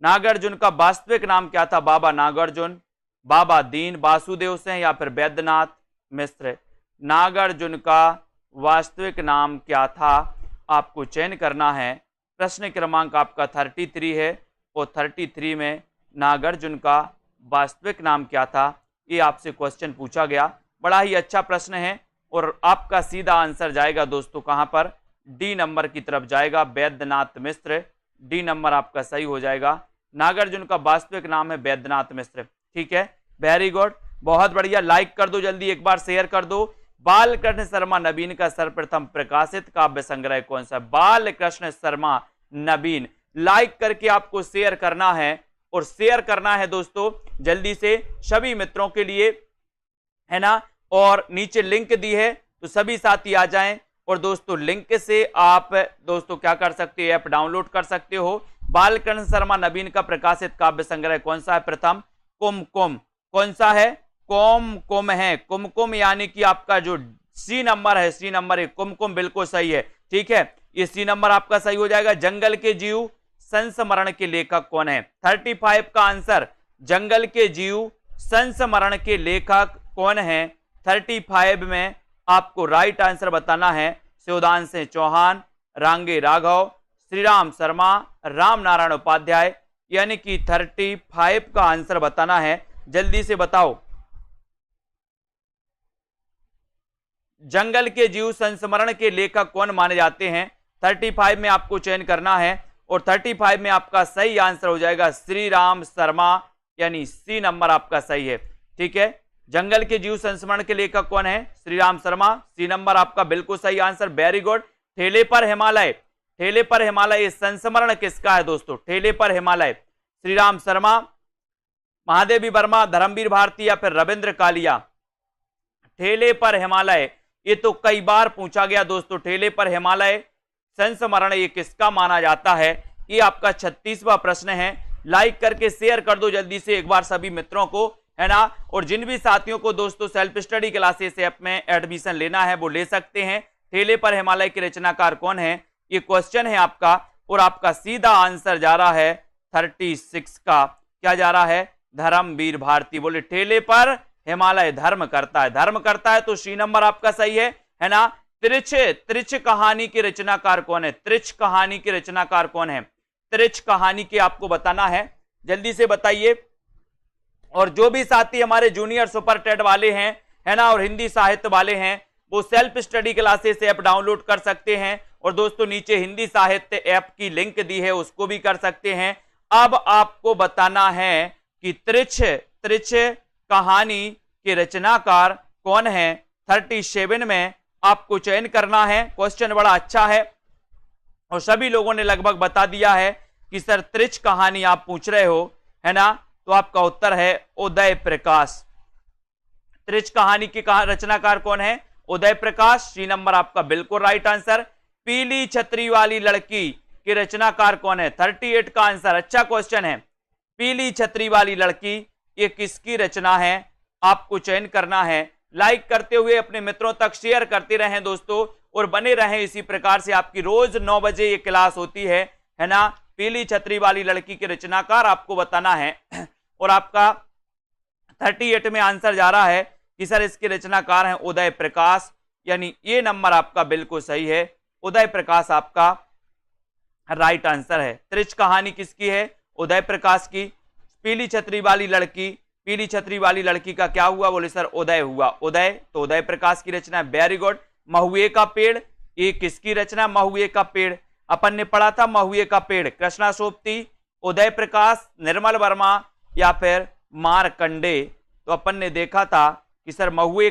Speaker 1: नागार्जुन का वास्तविक नाम क्या था? बाबा नागार्जुन, बाबा दीन वासुदेव सिंह, या फिर वैद्यनाथ मिश्र। नागार्जुन का वास्तविक नाम क्या था? आपको चयन करना है। प्रश्न क्रमांक आपका 33 है, और 33 में नागार्जुन का वास्तविक नाम क्या था, ये आपसे क्वेश्चन पूछा गया। बड़ा ही अच्छा प्रश्न है, और आपका सीधा आंसर जाएगा दोस्तों कहां पर? डी नंबर की तरफ जाएगा, वैद्यनाथ मिश्र। डी नंबर आपका सही हो जाएगा। नागार्जुन का वास्तविक नाम है वैद्यनाथ मिश्र। ठीक है, वेरी गुड, बहुत बढ़िया। लाइक कर दो जल्दी, एक बार शेयर कर दो। बालकृष्ण शर्मा नवीन का सर्वप्रथम प्रकाशित काव्य संग्रह कौन सा? बालकृष्ण शर्मा नवीन। लाइक करके आपको शेयर करना है, और शेयर करना है दोस्तों जल्दी से सभी मित्रों के लिए, है ना। और नीचे लिंक दी है, तो सभी साथी आ जाएं, और दोस्तों लिंक से आप दोस्तों क्या कर सकते हो? ऐप डाउनलोड कर सकते हो। बालकृष्ण शर्मा नवीन का प्रकाशित काव्य संग्रह कौन सा है? प्रथम कुमकुम। कौन सा है? कुमकुम है। कुमकुम यानी कि आपका जो सी नंबर है, सी नंबर है, कुमकुम बिल्कुल सही है। ठीक है, ये सी नंबर आपका सही हो जाएगा। जंगल के जीव संस्मरण के लेखक कौन है? 35 का आंसर, जंगल के जीव संस्मरण के लेखक कौन है? 35 में आपको राइट आंसर बताना है। शिवदान सिंह चौहान, रांगे राघव, श्रीराम शर्मा, राम नारायण उपाध्याय। यानी कि 35 का आंसर बताना है, जल्दी से बताओ। जंगल के जीव संस्मरण के लेखक कौन माने जाते हैं? 35 में आपको चयन करना है, और 35 में आपका सही आंसर हो जाएगा श्री राम शर्मा, यानी सी नंबर आपका सही है। ठीक है, जंगल के जीव संस्मरण के लेखक कौन है? श्री राम शर्मा, सी नंबर आपका बिल्कुल सही आंसर, वेरी गुड। ठेले पर हिमालय, ठेले पर हिमालय संस्मरण किसका है दोस्तों? ठेले पर हिमालय, श्री राम शर्मा, महादेवी वर्मा, धर्मवीर भारती, या फिर रविंद्र कालिया। ठेले पर हिमालय, ये तो कई बार पूछा गया दोस्तों। ठेले पर हिमालय संस्मरण ये किसका माना जाता है? ये आपका 36वां प्रश्न है। लाइक करके शेयर कर दो जल्दी से एक बार सभी मित्रों को, है ना। और जिन भी साथियों को दोस्तों सेल्फ स्टडी क्लासेस ऐप में एडमिशन लेना है वो ले सकते हैं। ठेले पर हिमालय के रचनाकार कौन है? ये क्वेश्चन है आपका, और आपका सीधा आंसर जा रहा है 36 का। क्या जा रहा है? धर्मवीर भारती। बोले ठेले पर हिमालय धर्म करता है, धर्म करता है, तो सी नंबर आपका सही है ना। त्रिच कहानी के रचनाकार कौन है? त्रिच कहानी के रचनाकार कौन है? त्रिच कहानी के आपको बताना है, जल्दी से बताइए। और जो भी साथी हमारे जूनियर सुपर टेट वाले हैं, है ना, और हिंदी साहित्य वाले हैं, वो self study classes app download कर सकते हैं। और दोस्तों नीचे हिंदी साहित्य ऐप की लिंक दी है, उसको भी कर सकते हैं। अब आपको बताना है कि त्रिछ कहानी के रचनाकार कौन है। 37 में आपको चयन करना है। क्वेश्चन बड़ा अच्छा है और सभी लोगों ने लगभग बता दिया है कि सर त्रिछ कहानी आप पूछ रहे हो, है ना। तो आपका उत्तर है उदय प्रकाश। त्रिछ कहानी के रचनाकार कौन है? उदय प्रकाश। सी नंबर आपका बिल्कुल राइट आंसर। पीली छतरी वाली लड़की के रचनाकार कौन है? 38 का आंसर। अच्छा क्वेश्चन है। पीली छतरी वाली लड़की ये किसकी रचना है? आपको चयन करना है। लाइक करते हुए अपने मित्रों तक शेयर करते रहें दोस्तों, और बने रहें इसी प्रकार से। आपकी रोज 9 बजे ये क्लास होती है ना। पीली छतरी वाली लड़की के रचनाकार आपको बताना है। और आपका 38 में आंसर जा रहा है कि सर इसके रचनाकार हैं उदय प्रकाश, यानी ये नंबर आपका बिल्कुल सही है। उदय प्रकाश आपका राइट आंसर है। त्रिछ कहानी किसकी है? उदय प्रकाश की। पीली छतरी वाली लड़की, पीली छतरी वाली लड़की का क्या हुआ? बोले सर उदय हुआ। उदय तो उदय प्रकाश की रचना है। Very good. महुए का पेड़, ये किसकी रचना? महुए का पेड़ अपन ने पढ़ा था। महुए का पेड़ कृष्णा सोपती, उदय प्रकाश, निर्मल वर्मा या फिर मारकंडे। तो अपन ने देखा था कि सर महुए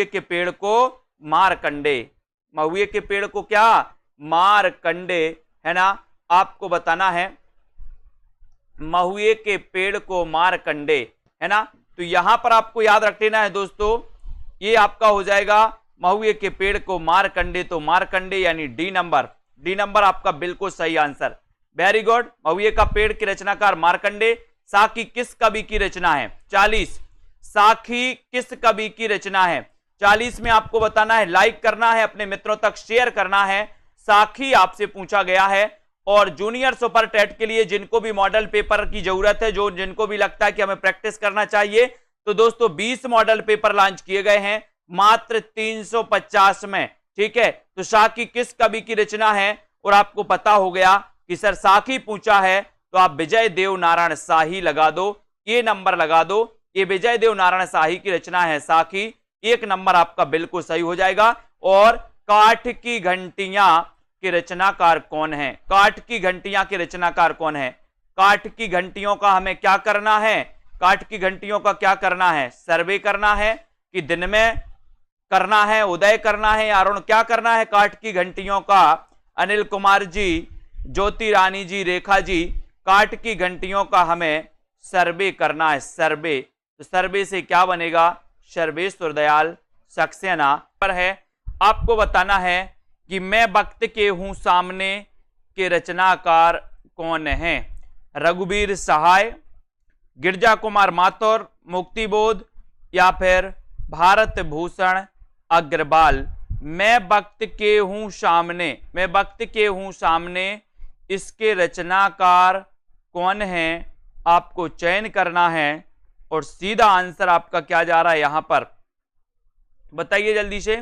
Speaker 1: के पेड़ को मारकंडे, महुए के पेड़ को क्या? मारकंडे, है ना। आपको बताना है महुए के पेड़ को मारकंडे, है ना। तो यहां पर आपको याद रख लेना है दोस्तों, ये आपका हो जाएगा महुए के पेड़ को मारकंडे। तो मारकंडे यानी डी नंबर। डी नंबर आपका बिल्कुल सही आंसर। Very good. महुए का पेड़ के रचनाकार मारकंडे। साखी किस कवि की रचना है? 40। साखी किस कवि की रचना है? 40 में आपको बताना है। लाइक करना है, अपने मित्रों तक शेयर करना है। साखी आपसे पूछा गया है। और जूनियर सुपर टेट के लिए जिनको भी मॉडल पेपर की जरूरत है, जो जिनको भी लगता है कि हमें प्रैक्टिस करना चाहिए, तो दोस्तों 20 मॉडल पेपर लॉन्च किए गए हैं मात्र 350 में। ठीक है, तो साखी किस कवि की रचना है? और आपको पता हो गया कि सर साखी पूछा है, तो आप विजय देव नारायण शाही लगा दो, ये नंबर लगा दो। ये विजय देव नारायण शाही की रचना है साखी। एक नंबर आपका बिल्कुल सही हो जाएगा। और काठ की घंटियां के रचनाकार कौन है? काठ की घंटियां के रचनाकार कौन है? काठ की घंटियों का हमें क्या करना है? काठ की घंटियों का क्या करना है? सर्वे करना है कि दिन में करना है, उदय करना है या अरुण, क्या करना है काठ की घंटियों का? अनिल कुमार जी, ज्योति रानी जी, रेखा जी, काठ की घंटियों का हमें सर्वे करना है। सर्वे, तो सर्वे से क्या बनेगा? सर्वेश्वर दयाल सक्सेना पर है। आपको बताना है कि मैं वक्त के हूं सामने के रचनाकार कौन है? रघुवीर सहाय, गिरजा कुमार माथुर, मुक्तिबोध या फिर भारत भूषण अग्रवाल। मैं वक्त के हूं सामने, मैं वक्त के हूं सामने, इसके रचनाकार कौन है? आपको चयन करना है। और सीधा आंसर आपका क्या जा रहा है यहां पर? बताइए जल्दी से।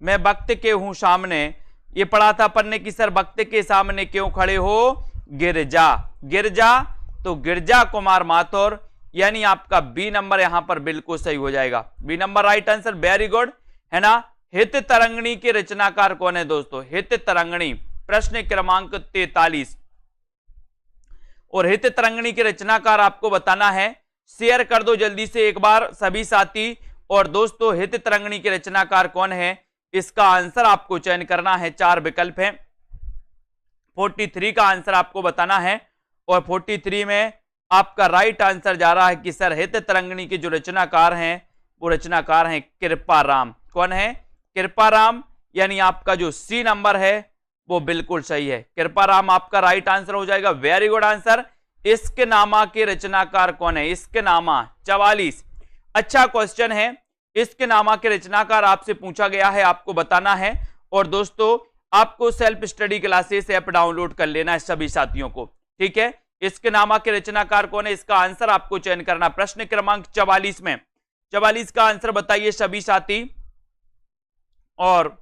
Speaker 1: मैं वक्त के हूं सामने, ये पढ़ा था अपन ने कि सर वक्त के सामने क्यों खड़े हो? गिरजा। गिरजा, तो गिरजा कुमार माथुर, यानी आपका बी नंबर यहां पर बिल्कुल सही हो जाएगा। B number right answer. Very good, है ना। हित तरंगणी के रचनाकार कौन है दोस्तों? हित तरंगणी, प्रश्न क्रमांक 43। और हित तरंगणी के रचनाकार आपको बताना है। शेयर कर दो जल्दी से एक बार सभी साथी। और दोस्तों हित तरंगणी के रचनाकार कौन है? इसका आंसर आपको चयन करना है। 4 विकल्प हैं। 43 का आंसर आपको बताना है। और 43 में आपका राइट आंसर जा रहा है कि सर हित तरंगणी के जो रचनाकार हैं वो रचनाकार हैं कृपाराम। कौन है? कृपाराम, यानी आपका जो सी नंबर है वो बिल्कुल सही है। कृपाराम आपका राइट आंसर हो जाएगा। Very good answer. इश्क नामा के रचनाकार कौन है? इश्क नामा 44। अच्छा क्वेश्चन है। इश्क नामा के रचनाकार आपसे पूछा गया है, आपको बताना है। और दोस्तों आपको self study classes app download कर लेना है सभी साथियों को। ठीक है, इश्क नामा के रचनाकार कौन है? इसका आंसर आपको चयन करना। प्रश्न क्रमांक 44 में 44 का आंसर बताइए सभी साथी। और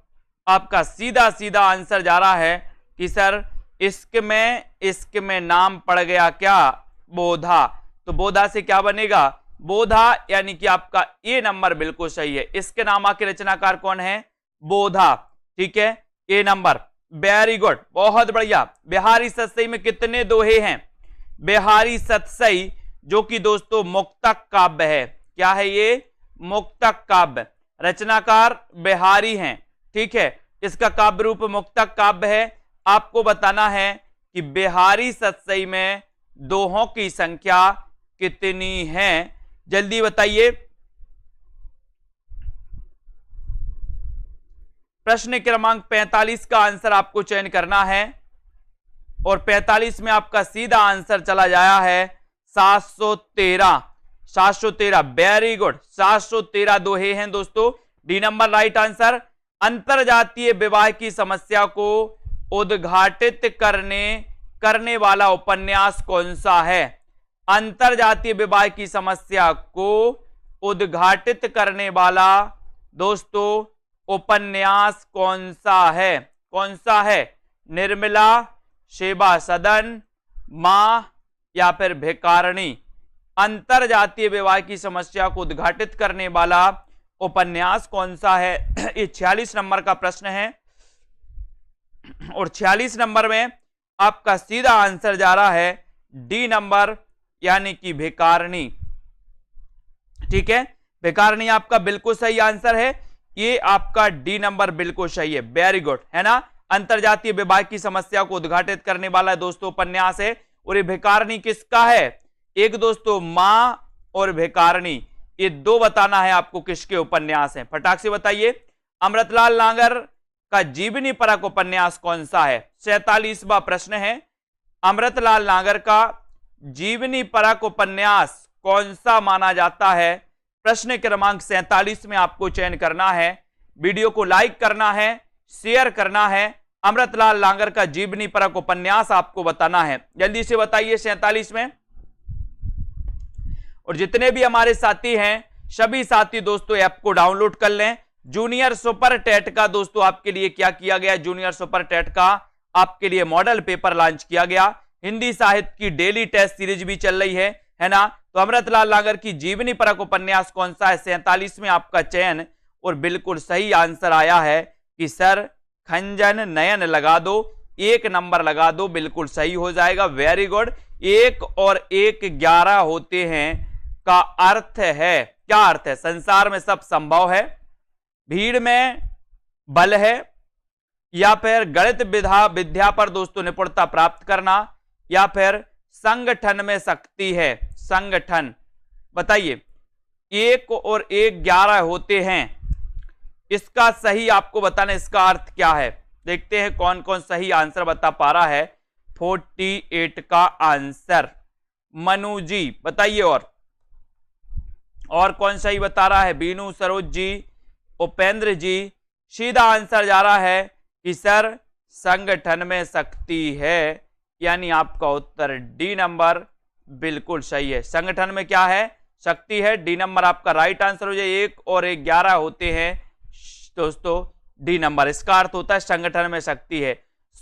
Speaker 1: आपका सीधा सीधा आंसर जा रहा है कि सर इश्क में नाम पड़ गया क्या? बोधा। तो बोधा से क्या बनेगा? बोधा, यानी कि आपका ए नंबर बिल्कुल सही है। इसके नामा के रचनाकार कौन है? बोधा। ठीक है, ए नंबर, वेरी गुड, बहुत बढ़िया। बिहारी सतसई में कितने दोहे हैं? बिहारी सतसई जो कि दोस्तों मुक्तक काव्य है। क्या है ये? मुक्तक काव्य। रचनाकार बिहारी हैं। ठीक है, इसका काव्य रूप मुक्तक काव्य है। आपको बताना है कि बिहारी सतसई में दोहों की संख्या कितनी है, जल्दी बताइए। प्रश्न क्रमांक 45 का आंसर आपको चयन करना है और 45 में आपका सीधा आंसर चला जाया है 713। 713, वेरी गुड, 713 दोहे हैं दोस्तों। D number right answer. अंतरजातीय विवाह की समस्या को उद्घाटित करने वाला उपन्यास कौन सा है? अंतरजातीय विवाह की समस्या को उद्घाटित करने वाला दोस्तों उपन्यास कौन सा है? कौन सा है? निर्मला, सेवा सदन, मां या फिर भिखारिणी? अंतरजातीय विवाह की समस्या को उद्घाटित करने वाला उपन्यास कौन सा है? ये 46 नंबर का प्रश्न है और 46 नंबर में आपका सीधा आंसर जा रहा है डी नंबर, यानी कि भिखारिणी। ठीक है, भिखारिणी आपका बिल्कुल सही आंसर है। ये आपका डी नंबर बिल्कुल सही है, वेरी गुड, है ना। अंतरजातीय विवाह की समस्या को उद्घाटित करने वाला दोस्तों उपन्यास है। और ये भिखारिणी किसका है? एक दोस्तों मां और भिखारिणी, ये दो बताना है आपको किसके उपन्यास हैं। फटाक से बताइए। अमृतलाल नागर का जीवनी परक उपन्यास कौन सा है? 47वां प्रश्न है। अमृतलाल नागर का जीवनी परक उपन्यास कौन सा माना जाता है? प्रश्न क्रमांक 47 में आपको चयन करना है। वीडियो को लाइक करना है, शेयर करना है। अमृतलाल नागर का जीवनी परक उपन्यास आपको बताना है, जल्दी से बताइए 47 में। और जितने भी हमारे साथी हैं, सभी साथी दोस्तों ऐप को डाउनलोड कर लें। जूनियर सुपर टेट का दोस्तों आपके लिए क्या किया गया? जूनियर सुपर टेट का आपके लिए मॉडल पेपर लॉन्च किया गया। हिंदी साहित्य की डेली टेस्ट सीरीज भी चल रही है ना। तो अमृतलाल नागर की जीवनी परक उपन्यास कौन सा है? 47 में आपका चयन और बिल्कुल सही आंसर आया है कि सर खंजन नयन लगा दो, 1 नंबर लगा दो, बिल्कुल सही हो जाएगा, वेरी गुड। 1 और 1 11 होते हैं का अर्थ है, क्या अर्थ है? संसार में सब संभव है, भीड़ में बल है, या फिर गणित विद्या पर दोस्तों निपुणता प्राप्त करना, या फिर संगठन में शक्ति है। संगठन, बताइए। 1 और 1 11 होते हैं, इसका सही आपको बताना, इसका अर्थ क्या है? देखते हैं कौन कौन सही आंसर बता पा रहा है। 48 का आंसर मनु जी, बताइए। और कौन सही बता रहा है? बीनू, सरोज जी, उपेंद्र जी। सीधा आंसर जा रहा है कि सर संगठन में शक्ति है, यानी आपका उत्तर डी नंबर बिल्कुल सही है। संगठन में क्या है? शक्ति है। डी नंबर आपका राइट आंसर हो जाए। 1 और 1 11 होते हैं दोस्तों, डी नंबर, इसका अर्थ होता है संगठन में शक्ति है।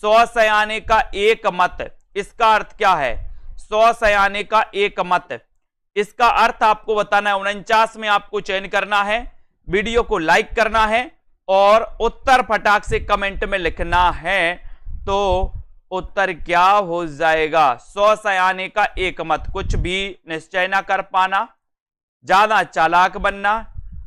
Speaker 1: 100 सयाने का एक मत, इसका अर्थ क्या है? 100 सयाने का एक मत, इसका अर्थ आपको बताना है। 49 में आपको चयन करना है, वीडियो को लाइक करना है और उत्तर फटाक से कमेंट में लिखना है। तो उत्तर क्या हो जाएगा? 100 सयाने का एक मत, कुछ भी निश्चय ना कर पाना, ज्यादा चालाक बनना,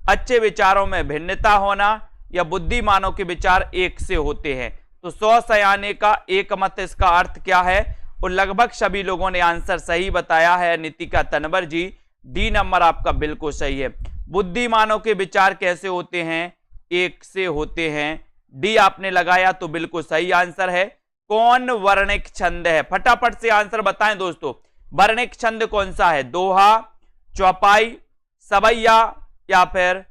Speaker 1: अच्छे विचारों में भिन्नता होना, या बुद्धिमानों के विचार एक से होते हैं। तो 100 सयाने का एक मत, इसका अर्थ क्या है? और लगभग सभी लोगों ने आंसर सही बताया है। नितिका तनवर जी, डी नंबर आपका बिल्कुल सही है। बुद्धिमानों के विचार कैसे होते हैं? एक से होते हैं। डी आपने लगाया तो बिल्कुल सही आंसर है। कौन वर्णिक छंद है? फटाफट से आंसर बताएं दोस्तों। वर्णिक छंद कौन सा है? दोहा, चौपाई, सवैया या फिर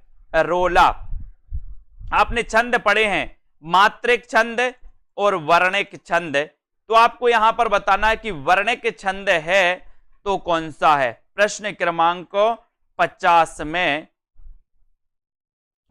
Speaker 1: रोला? आपने छंद पढ़े हैं, मात्रिक छंद और वर्णिक छंद, तो आपको यहां पर बताना है कि वर्णिक छंद है तो कौन सा है। प्रश्न क्रमांक 50 में,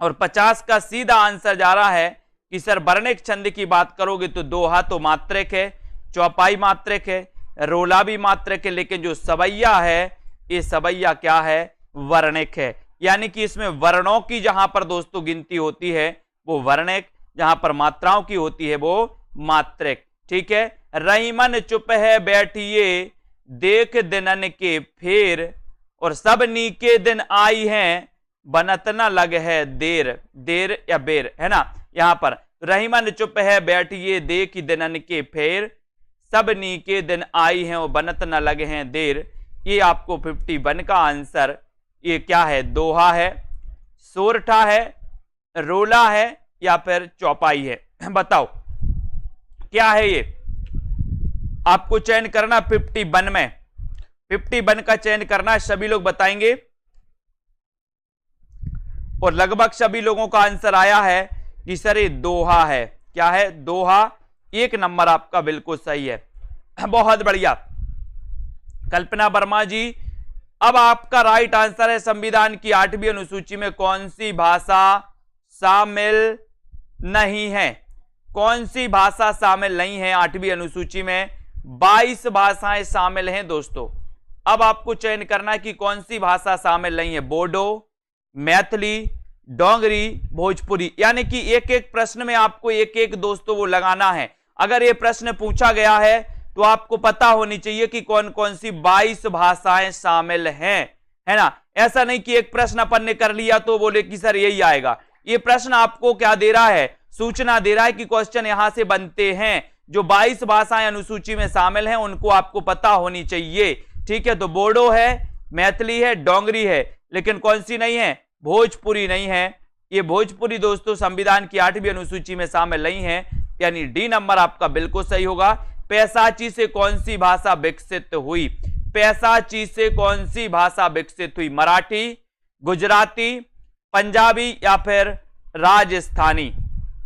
Speaker 1: और 50 का सीधा आंसर जा रहा है कि सर वर्णिक छंद की बात करोगे तो दोहा तो मात्रिक है, चौपाई मात्रिक है, रोला भी मात्रिक है, लेकिन जो सवैया है, ये सवैया क्या है? वर्णिक है, यानी कि इसमें वर्णों की जहां पर दोस्तों गिनती होती है वो वर्णिक, जहां पर मात्राओं की होती है वो मात्रिक। ठीक है, रहीमन चुप है बैठिए देख दिनन के फेर, और सब नीके दिन आई हैं बनत न लग है देर, देर या बेर है ना। यहां पर रहीमन चुप है बैठिए देख दिनन के फेर, सब नीके दिन आई हैं और बनत न लगे हैं देर। ये आपको 51 का आंसर ये क्या है, दोहा है, सोरठा है, रोला है या फिर चौपाई है, बताओ क्या है ये। आपको चयन करना 51 में, 51 का चयन करना, सभी लोग बताएंगे और लगभग सभी लोगों का आंसर आया है कि सर ये दोहा है। क्या है, दोहा। 1 नंबर आपका बिल्कुल सही है, बहुत बढ़िया कल्पना वर्मा जी। अब आपका राइट आंसर है संविधान की 8वीं अनुसूची में कौन सी भाषा शामिल नहीं है, कौन सी भाषा शामिल नहीं है 8वीं अनुसूची में। 22 भाषाएं शामिल हैं दोस्तों। अब आपको चयन करना है कि कौन सी भाषा शामिल नहीं है, बोडो, मैथिली, डोंगरी, भोजपुरी, यानी कि एक एक प्रश्न में आपको एक एक दोस्तों वो लगाना है। अगर ये प्रश्न पूछा गया है तो आपको पता होनी चाहिए कि कौन कौन सी 22 भाषाएं शामिल हैं, है ना। ऐसा नहीं कि एक प्रश्न अपन ने कर लिया तो बोले कि सर यही आएगा। ये प्रश्न आपको क्या दे रहा है, सूचना दे रहा है कि क्वेश्चन यहां से बनते हैं। जो 22 भाषाएं अनुसूची में शामिल हैं उनको आपको पता होनी चाहिए। ठीक है, तो बोडो है, मैथिली है, डोंगरी है, लेकिन कौन सी नहीं है, भोजपुरी नहीं है। ये भोजपुरी दोस्तों संविधान की 8वीं अनुसूची में शामिल नहीं है, यानी डी नंबर आपका बिल्कुल सही होगा। पैसाची से कौन सी भाषा विकसित हुई, पैसाची से कौन सी भाषा विकसित हुई, मराठी, गुजराती, पंजाबी या फिर राजस्थानी।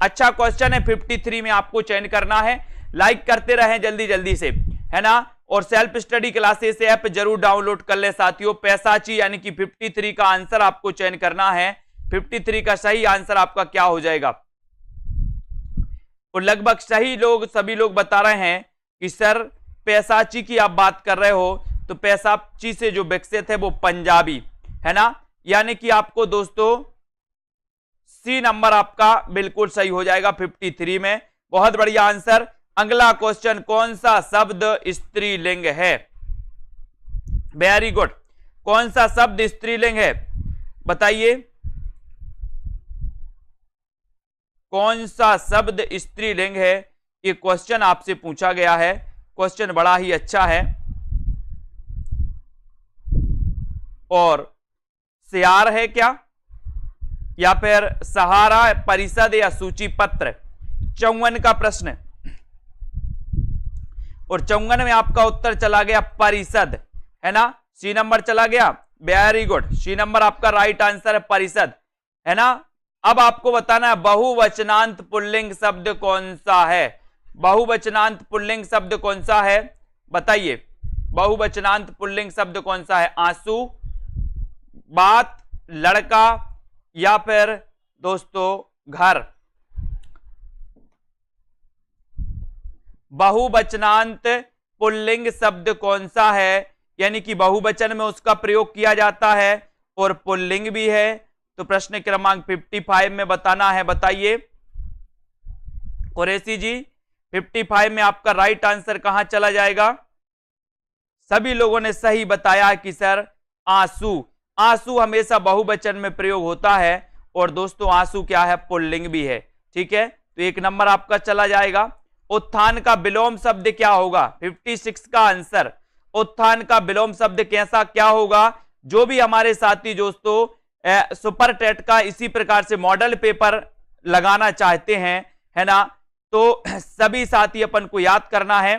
Speaker 1: अच्छा क्वेश्चन है, 53 में आपको चयन करना है। लाइक करते रहें जल्दी जल्दी से, है ना, और सेल्फ स्टडी क्लासेस ऐप जरूर डाउनलोड कर ले साथियों। पैसाची यानी कि 53 का आंसर आपको चयन करना है। 53 का सही आंसर आपका क्या हो जाएगा, और लगभग सही लोग सभी लोग बता रहे हैं कि सर पैसाची की आप बात कर रहे हो तो पैसाची से जो विकसित है वो पंजाबी है ना, यानी कि आपको दोस्तों सी नंबर आपका बिल्कुल सही हो जाएगा 53 में। बहुत बढ़िया आंसर। अगला क्वेश्चन, कौन सा शब्द स्त्रीलिंग है, वेरी गुड, कौन सा शब्द स्त्रीलिंग है बताइए, कौन सा शब्द स्त्रीलिंग है। ये क्वेश्चन आपसे पूछा गया है, क्वेश्चन बड़ा ही अच्छा है। और सियार है क्या, या फिर सहारा, परिषद या सूची पत्र। 54 का प्रश्न, और 54 में आपका उत्तर चला गया परिषद, है ना, सी नंबर चला गया, वेरी गुड, सी नंबर आपका राइट आंसर है परिषद, है ना। अब आपको बताना है बहुवचनांत पुल्लिंग शब्द कौन सा है, बहुवचनांत पुल्लिंग शब्द कौन सा है बताइए, बहुवचनांत पुल्लिंग शब्द कौन सा है। आंसू, बात, लड़का या फिर दोस्तों घर। बहुवचनांत पुल्लिंग शब्द कौन सा है, यानी कि बहुवचन में उसका प्रयोग किया जाता है और पुल्लिंग भी है। तो प्रश्न क्रमांक 55 में बताना है, बताइए कुरैशी जी। 55 में आपका राइट आंसर कहां चला जाएगा, सभी लोगों ने सही बताया कि सर आंसू। आंसू हमेशा बहुवचन में प्रयोग होता है और दोस्तों आंसू क्या है, पुल्लिंग भी है। ठीक है, तो 1 नंबर आपका चला जाएगा। उत्थान का विलोम शब्द क्या होगा, 56 का आंसर। उत्थान का विलोम शब्द कैसा क्या होगा। जो भी हमारे साथी दोस्तों सुपर टेट का इसी प्रकार से मॉडल पेपर लगाना चाहते हैं, है ना, तो सभी साथी अपन को याद करना है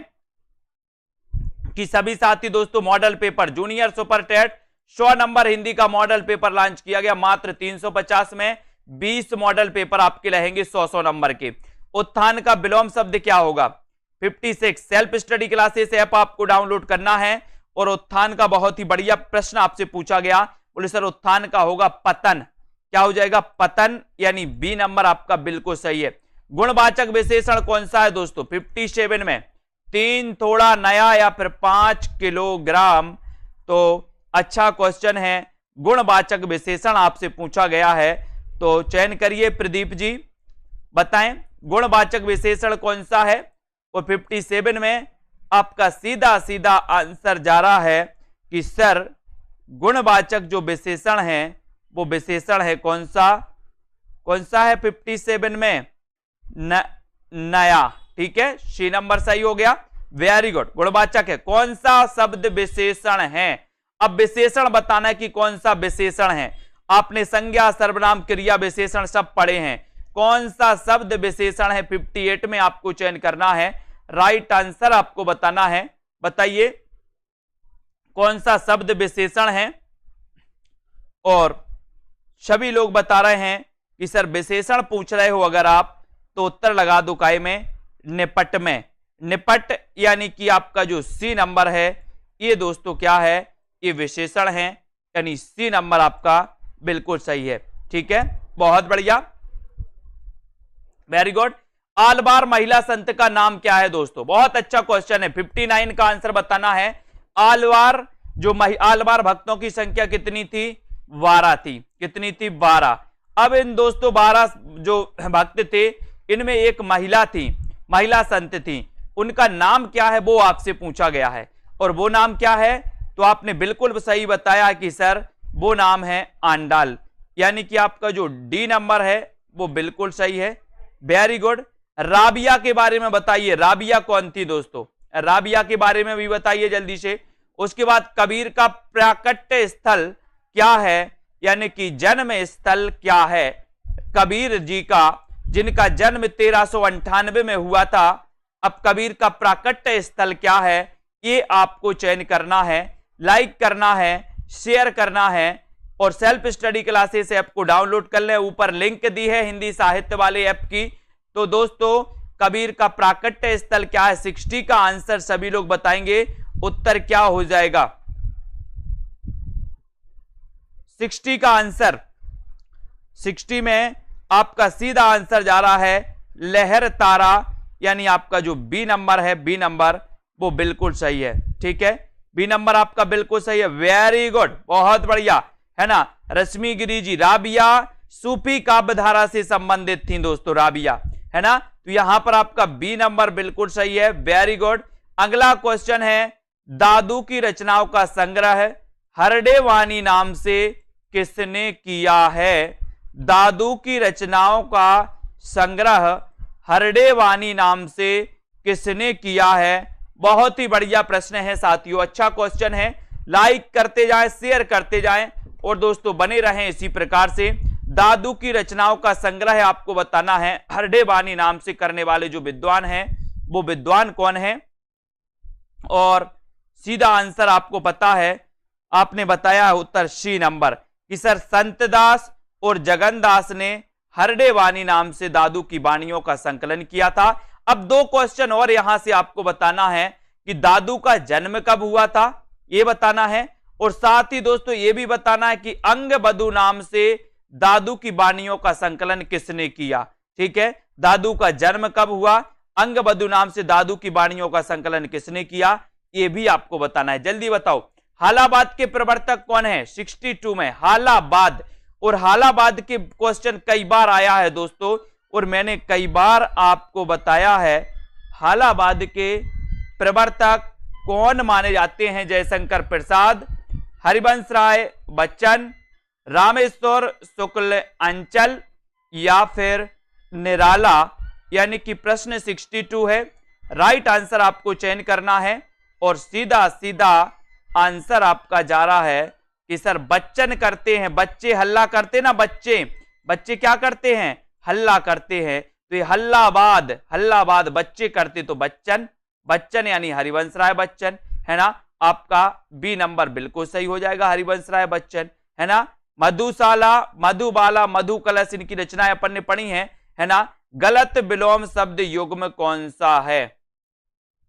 Speaker 1: कि सभी साथी दोस्तों model paper junior super TET 100 number Hindi का मॉडल पेपर लॉन्च किया गया मात्र 350 में। 20 मॉडल पेपर आपके रहेंगे 100 नंबर के। उत्थान का विलोम शब्द क्या होगा, 56। सेल्फ स्टडी क्लासेस ऐप आपको डाउनलोड करना है और उत्थान का बहुत ही बढ़िया प्रश्न आपसे पूछा गया, बोले सर उत्थान का होगा पतन। क्या हो जाएगा, पतन, यानी बी नंबर आपका बिल्कुल सही है। गुणवाचक विशेषण कौन सा है दोस्तों, 57 में 3 थोड़ा नया या फिर 5 किलोग्राम। तो अच्छा क्वेश्चन है, गुणवाचक विशेषण आपसे पूछा गया है, तो चयन करिए प्रदीप जी, बताएं गुणवाचक विशेषण कौन सा है। और 57 में आपका सीधा सीधा आंसर जा रहा है कि सर गुणवाचक जो विशेषण है वो विशेषण है कौन सा, कौन सा है 57 में नया। ठीक है, सी नंबर सही हो गया, वेरी गुड। गुणवाचक है, कौन सा शब्द विशेषण है। अब विशेषण बताना है कि कौन सा विशेषण है। आपने संज्ञा सर्वनाम क्रिया विशेषण सब पढ़े हैं, कौन सा शब्द विशेषण है 58 में आपको चयन करना है, राइट आंसर आपको बताना है। बताइए कौन सा शब्द विशेषण है। और सभी लोग बता रहे हैं कि सर विशेषण पूछ रहे हो अगर आप तो उत्तर लगा दो काय में, निपट में। निपट यानी कि आपका जो सी नंबर है ये दोस्तों क्या है, ये विशेषण है, यानी सी नंबर आपका बिल्कुल सही है। ठीक है, बहुत बढ़िया, वेरी गुड। आलवार महिला संत का नाम क्या है दोस्तों, बहुत अच्छा क्वेश्चन है। 59 का आंसर बताना है। आलवार जो आलवार भक्तों की संख्या कितनी थी, 12 थी। कितनी थी, 12। अब इन दोस्तों 12 जो भक्त थे इनमें एक महिला थी, महिला संत थी, उनका नाम क्या है वो आपसे पूछा गया है। और वो नाम क्या है, तो आपने बिल्कुल सही बताया कि सर वो नाम है आंडाल, यानी कि आपका जो डी नंबर है वो बिल्कुल सही है, वेरी गुड। राबिया के बारे में बताइए, राबिया कौन थी दोस्तों, राबिया के बारे में भी बताइए जल्दी से। उसके बाद कबीर का प्राकट्य स्थल क्या है, यानी कि जन्म स्थल क्या है कबीर जी का, जिनका जन्म 1398 में हुआ था। अब कबीर का प्राकट्य स्थल क्या है ये आपको चयन करना है, लाइक करना है, शेयर करना है। और सेल्फ स्टडी क्लासेस ऐप को डाउनलोड कर लें, ऊपर लिंक दी है हिंदी साहित्य वाले ऐप की। तो दोस्तों कबीर का प्राकट्य स्थल क्या है, 60 का आंसर सभी लोग बताएंगे, उत्तर क्या हो जाएगा 60 का आंसर। 60 में आपका सीधा आंसर जा रहा है लहर तारा, यानी आपका जो बी नंबर है, बी नंबर वो बिल्कुल सही है। ठीक है, बी नंबर आपका बिल्कुल सही है, वेरी गुड, बहुत बढ़िया, है ना। रश्मि गिरी जी, राबिया सूफी काव्यधारा से संबंधित थी दोस्तों, राबिया, है ना। तो यहां पर आपका बी नंबर बिल्कुल सही है, वेरी गुड। अगला क्वेश्चन है, दादू की रचनाओं का संग्रह हरडे वाणी नाम से किसने किया है। दादू की रचनाओं का संग्रह हरडे वाणी नाम से किसने किया है। बहुत ही बढ़िया प्रश्न है साथियों, अच्छा क्वेश्चन है। लाइक करते जाएं, शेयर करते जाएं और दोस्तों बने रहें इसी प्रकार से। दादू की रचनाओं का संग्रह आपको बताना है, हरडे वाणी नाम से करने वाले जो विद्वान हैं वो विद्वान कौन है। और सीधा आंसर आपको पता है, आपने बताया उत्तर सी नंबर कि सर संतदास और जगनदास ने हरडे वाणी नाम से दादू की वाणियों का संकलन किया था। अब दो क्वेश्चन और यहां से आपको बताना है कि दादू का जन्म कब हुआ था यह बताना है, और साथ ही दोस्तों यह भी बताना है कि अंगबधु नाम से दादू की वाणियों का संकलन किसने किया। ठीक है, दादू का जन्म कब हुआ, अंगबधु नाम से दादू की वाणियों का संकलन किसने किया, यह भी आपको बताना है। जल्दी बताओ, हालाबाद के प्रवर्तक कौन है 62 में, हालाबाद। और हालाबाद के क्वेश्चन कई बार आया है दोस्तों, और मैंने कई बार आपको बताया है हालाबाद के प्रवर्तक कौन माने जाते हैं, जयशंकर प्रसाद, हरिवंश राय बच्चन, रामेश्वर शुक्ल अंचल या फिर निराला। यानी कि प्रश्न 62 है, राइट आंसर आपको चयन करना है। और सीधा सीधा आंसर आपका जा रहा है कि सर बच्चन करते हैं, बच्चे हल्ला करते ना, बच्चे क्या करते हैं, हल्ला करते हैं। तो ये हल्लाबाद बच्चे करते तो बच्चन यानी हरिवंश राय बच्चन, है ना। आपका बी नंबर बिल्कुल सही हो जाएगा, हरिवंश राय बच्चन, है ना। मधुशाला, मधुबाला, मधु कलश इनकी रचनाएं अपन ने पढ़ी हैं, है ना। गलत विलोम शब्द युग्म कौन सा है,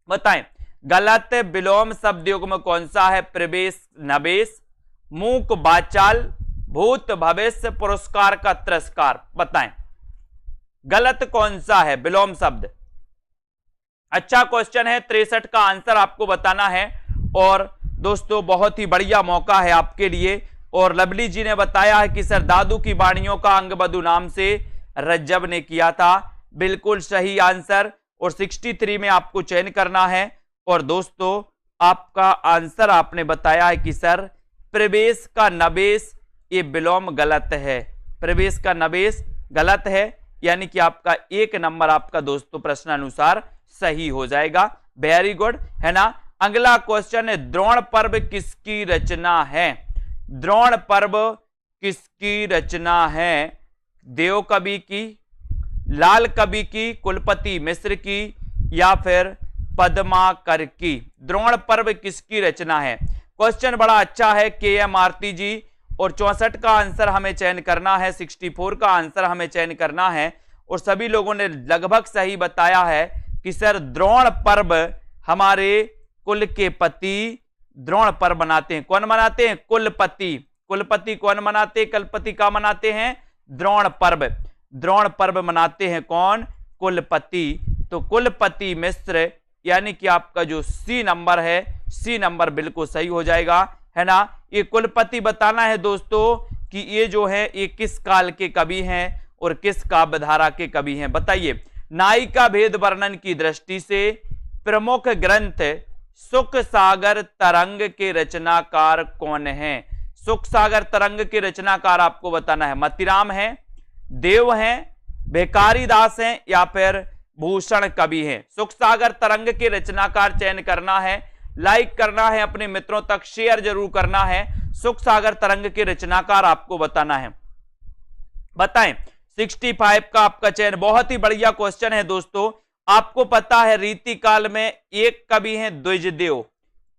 Speaker 1: बताएं। गलत विलोम शब्द युग्म कौन सा है, प्रवेश नवेश, मूक बाचाल, भूत भविष्य, पुरस्कार का तिरस्कार, बताएं गलत कौन सा है विलोम शब्द। अच्छा क्वेश्चन है, 63 का आंसर आपको बताना है। और दोस्तों बहुत ही बढ़िया मौका है आपके लिए, और लवली जी ने बताया है कि सर दादू की वाणियों का अंगबधु नाम से रज्जब ने किया था। बिल्कुल सही आंसर। और 63 में आपको चयन करना है। और दोस्तों आपका आंसर आपने बताया है कि सर प्रवेश का नवेश, ये विलोम गलत है। प्रवेश का नवेश गलत है, यानी कि आपका 1 नंबर आपका दोस्तों प्रश्नानुसार सही हो जाएगा। वेरी गुड, है ना। अगला क्वेश्चन है, द्रोण पर्व किसकी रचना है? द्रोण पर्व किसकी रचना है? देव कवि की, लाल कवि की, कुलपति मिश्र की, या फिर पद्माकर की? द्रोण पर्व किसकी रचना है? क्वेश्चन बड़ा अच्छा है KM आरती जी। और 64 का आंसर हमें चयन करना है, 64 का आंसर हमें चयन करना है। और सभी लोगों ने लगभग सही बताया है कि सर द्रोण पर्व हमारे कुल के पति द्रोण पर्व मनाते हैं। कौन मनाते हैं? कुलपति। कुलपति कौन मनाते हैं? कुलपति का मनाते हैं द्रोण पर्व। द्रोण पर्व मनाते हैं कौन? कुलपति। तो कुलपति मिश्र, यानी कि आपका जो सी नंबर है, सी नंबर बिल्कुल सही हो जाएगा, है ना। ये कुलपति बताना है दोस्तों कि ये जो है ये किस काल के कवि हैं और किस काव्य धारा के कवि हैं, बताइए। नायिका भेद वर्णन की दृष्टि से प्रमुख ग्रंथ सुख सागर तरंग के रचनाकार कौन है? सुख सागर तरंग के रचनाकार आपको बताना है। मतिराम है, देव हैं, भिखारी दास हैं, या फिर भूषण कवि हैं। सुख सागर तरंग के रचनाकार चयन करना है, लाइक करना है, अपने मित्रों तक शेयर जरूर करना है। सुख सागर तरंग के रचनाकार आपको बताना है, बताएं। 65 का आपका चयन। बहुत ही बढ़िया क्वेश्चन है दोस्तों। आपको पता है रीति काल में एक कवि हैं द्विजदेव,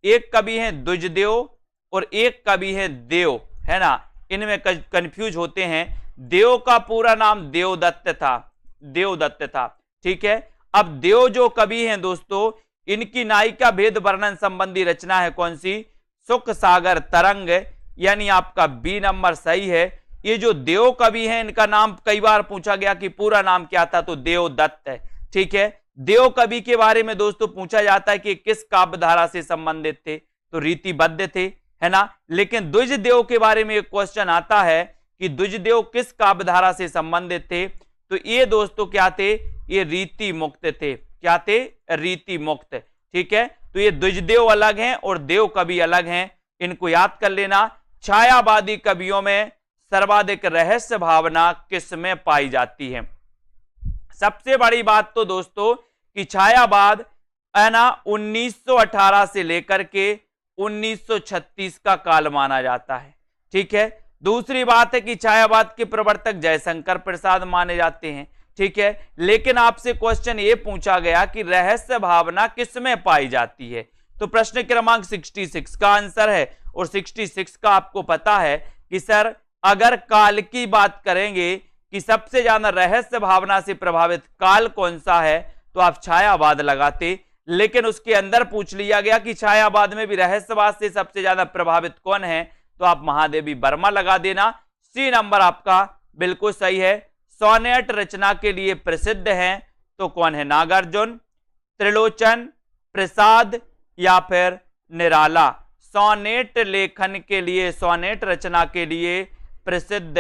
Speaker 1: एक कवि हैं द्विजदेव और एक कवि है देव, है ना। इनमें कंफ्यूज होते हैं। देव का पूरा नाम देवदत्त था, देवदत्त था, ठीक है। अब देव जो कवि हैं दोस्तों, इनकी नायिका भेद वर्णन संबंधी रचना है कौन सी? सुख सागर तरंग, यानी आपका बी नंबर सही है। ये जो देव कवि हैं इनका नाम कई बार पूछा गया कि पूरा नाम क्या था, तो देवदत्त है, ठीक है। देव कवि के बारे में दोस्तों पूछा जाता है कि किस काव्य धारा से संबंधित थे, तो रीतिबद्ध थे, है ना। लेकिन द्विजदेव के बारे में एक क्वेश्चन आता है कि द्विजदेव किस काव्य धारा से संबंधित थे, तो ये दोस्तों क्या थे? ये रीति मुक्त थे। क्या थे? रीति मुक्त, ठीक है। तो ये द्विजदेव अलग हैं और देव कवि अलग हैं, इनको याद कर लेना। छायावादी कवियों में सर्वाधिक रहस्य भावना किस में पाई जाती है? सबसे बड़ी बात तो दोस्तों कि छायावाद है ना 1918 से लेकर के 1936 का काल माना जाता है, ठीक है। दूसरी बात है कि छायावाद के प्रवर्तक जयशंकर प्रसाद माने जाते हैं, ठीक है। लेकिन आपसे क्वेश्चन ये पूछा गया कि रहस्य भावना किसमें पाई जाती है, तो प्रश्न क्रमांक 66 का आंसर है। और 66 का आपको पता है कि सर अगर काल की बात करेंगे कि सबसे ज्यादा रहस्य भावना से प्रभावित काल कौन सा है, तो आप छायावाद लगाते। लेकिन उसके अंदर पूछ लिया गया कि छायावाद में भी रहस्यवाद से सबसे ज्यादा प्रभावित कौन है, तो आप महादेवी वर्मा लगा देना। सी नंबर आपका बिल्कुल सही है। सोनेट रचना के लिए प्रसिद्ध हैं, तो कौन है? नागार्जुन, त्रिलोचन, प्रसाद, या फिर निराला? सोनेट लेखन के लिए, सोनेट रचना के लिए प्रसिद्ध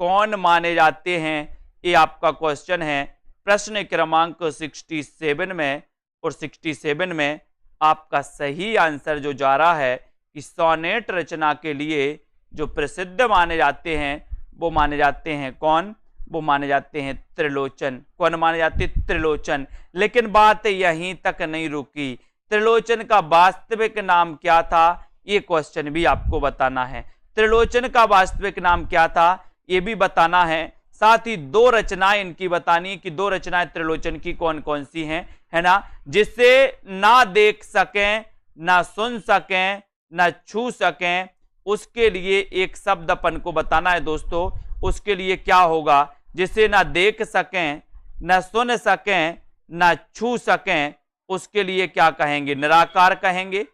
Speaker 1: कौन माने जाते हैं, ये आपका क्वेश्चन है प्रश्न क्रमांक 67 में। और 67 में आपका सही आंसर जो जा रहा है कि सोनेट रचना के लिए जो प्रसिद्ध माने जाते हैं वो माने जाते हैं कौन? वो माने जाते हैं त्रिलोचन। कौन माने जाते? त्रिलोचन। लेकिन बात यहीं तक नहीं रुकी। त्रिलोचन का वास्तविक नाम क्या था, ये क्वेश्चन भी आपको बताना है। त्रिलोचन का वास्तविक नाम क्या था, ये भी बताना है। साथ ही दो रचनाएं इनकी बतानी कि दो रचनाएं त्रिलोचन की कौन कौन सी हैं, है ना, जिससे ना देख सकें, ना सुन सकें, ना छू सकें, उसके लिए एक शब्द अपन को बताना है दोस्तों। उसके लिए क्या होगा? जिसे ना देख सकें, ना सुन सकें, ना छू सकें, उसके लिए क्या कहेंगे? निराकार कहेंगे,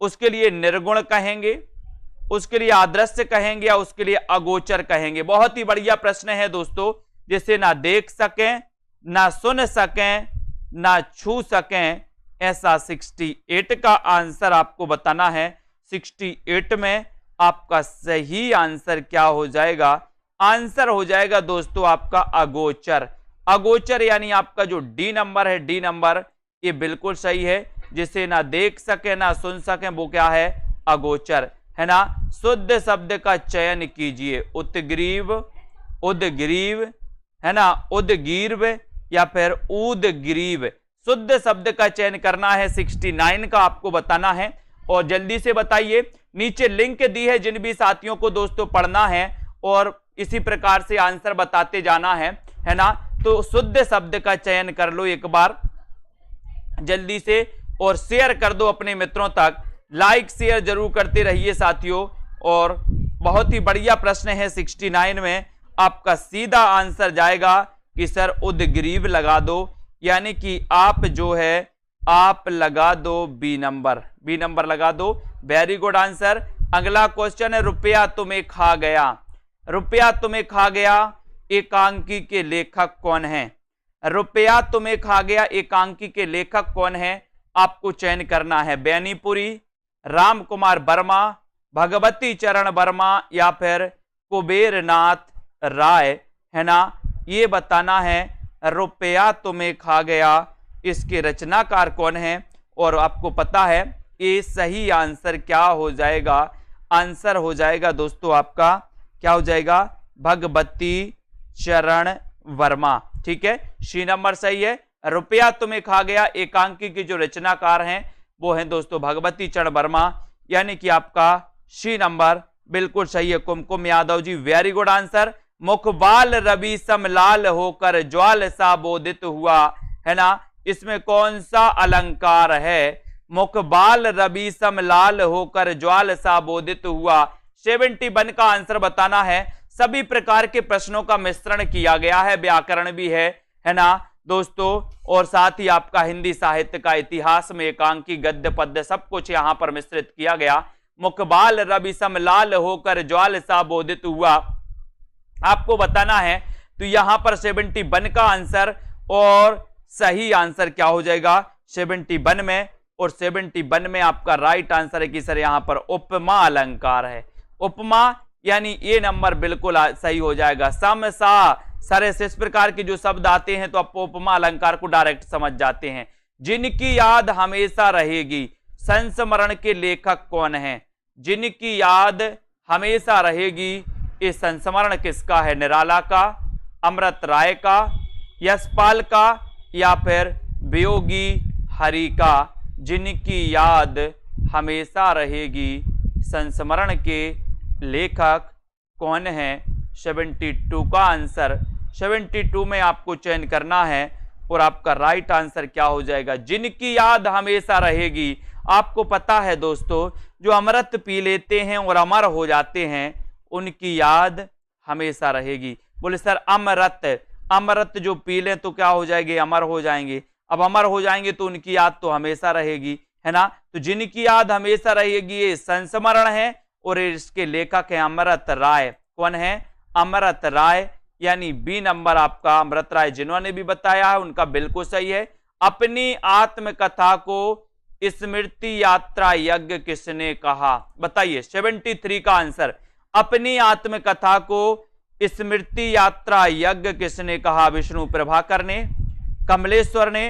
Speaker 1: उसके लिए निर्गुण कहेंगे, उसके लिए अदृश्य कहेंगे, या उसके लिए अगोचर कहेंगे? बहुत ही बढ़िया प्रश्न है दोस्तों। जिसे ना देख सकें, ना सुन सकें, ना छू सकें, ऐसा 68 का आंसर आपको बताना है। 68 में आपका सही आंसर क्या हो जाएगा? आंसर हो जाएगा दोस्तों आपका अगोचर। अगोचर यानी आपका जो डी नंबर है, डी नंबर ये बिल्कुल सही है। जिसे ना देख सके ना सुन सके वो क्या है? अगोचर, है ना। शुद्ध शब्द का चयन कीजिए। उत्ग्रीव, उदग्रीव, है ना, उदगीर्व या फिर उदग्रीव। शुद्ध शब्द का चयन करना है। 69 का आपको बताना है और जल्दी से बताइए। नीचे लिंक दी है जिन भी साथियों को दोस्तों पढ़ना है और इसी प्रकार से आंसर बताते जाना है ना। तो शुद्ध शब्द का चयन कर लो एक बार जल्दी से और शेयर कर दो अपने मित्रों तक। लाइक शेयर जरूर करते रहिए साथियों। और बहुत ही बढ़िया प्रश्न है 69 में। आपका सीधा आंसर जाएगा कि सर उदग्रीव लगा दो, यानी कि आप जो है आप लगा दो बी नंबर, बी नंबर लगा दो। Very good answer. अगला क्वेश्चन है रुपया तुम्हें खा गया। रुपया तुम्हें खा गया एकांकी के लेखक कौन है? रुपया तुम्हें खा गया एकांकी के लेखक कौन है? आपको चयन करना है। बेनीपुरी, राम कुमार वर्मा, भगवती चरण वर्मा या फिर कुबेरनाथ राय, है ना। ये बताना है रुपया तुम्हें खा गया इसके रचनाकार कौन है। और आपको पता है ये सही आंसर क्या हो जाएगा? आंसर हो जाएगा दोस्तों आपका क्या हो जाएगा? भगवती चरण वर्मा। ठीक है, सी नंबर सही है। रुपया तुम्हें खा गया एकांकी के जो रचनाकार हैं वो हैं दोस्तों भगवती चरण वर्मा, यानी कि आपका सी नंबर बिल्कुल सही है। कुमकुम Yadav ji very good answer. मुखबाल Ravi Samlal होकर ज्वाल सा बोधित हुआ, है ना। इसमें कौन सा अलंकार है? मुखबाल रवि समलाल होकर ज्वाल सा बोधित हुआ। 71 का आंसर बताना है। सभी प्रकार के प्रश्नों का मिश्रण किया गया है, व्याकरण भी है ना दोस्तों। और साथ ही आपका हिंदी साहित्य का इतिहास में एकांकी गद्य पद्य सब कुछ यहां पर मिश्रित किया गया। मुखबाल रवि समलाल होकर ज्वाल सा बोधित हुआ आपको बताना है। तो यहां पर 71 का आंसर और सही आंसर क्या हो जाएगा 71 में? और 71 में आपका राइट आंसर है कि सर यहां पर उपमा अलंकार है। उपमा यानी ये नंबर बिल्कुल सही हो जाएगा। सम सा सरस इस प्रकार के जो शब्द आते हैं तो आप उपमा अलंकार को डायरेक्ट समझ जाते हैं। जिनकी याद हमेशा रहेगी, संस्मरण के लेखक कौन है? जिनकी याद हमेशा रहेगी, ये संस्मरण किसका है? निराला का, अमृत राय का, यशपाल का या फिर वियोगी हरि का? जिनकी याद हमेशा रहेगी, संस्मरण के लेखक कौन है? 72 का आंसर 72 में आपको चयन करना है और आपका राइट आंसर क्या हो जाएगा? जिनकी याद हमेशा रहेगी। आपको पता है दोस्तों जो अमृत पी लेते हैं और अमर हो जाते हैं उनकी याद हमेशा रहेगी। बोले सर अमृत, अमृत जो पी लें तो क्या हो जाएंगे? अमर हो जाएंगे। अब अमर हो जाएंगे तो उनकी याद तो हमेशा रहेगी, है ना। तो जिनकी याद हमेशा रहेगी ये संस्मरण है और इसके लेखक है अमृत राय। कौन है? अमृत राय, यानी बी नंबर आपका अमृत राय जिन्होंने भी बताया है उनका बिल्कुल सही है। अपनी आत्मकथा को स्मृति यात्रा यज्ञ किसने कहा? बताइए 73 का आंसर। अपनी आत्मकथा को स्मृति यात्रा यज्ञ किसने कहा? विष्णु प्रभाकर ने, कमलेश्वर ने,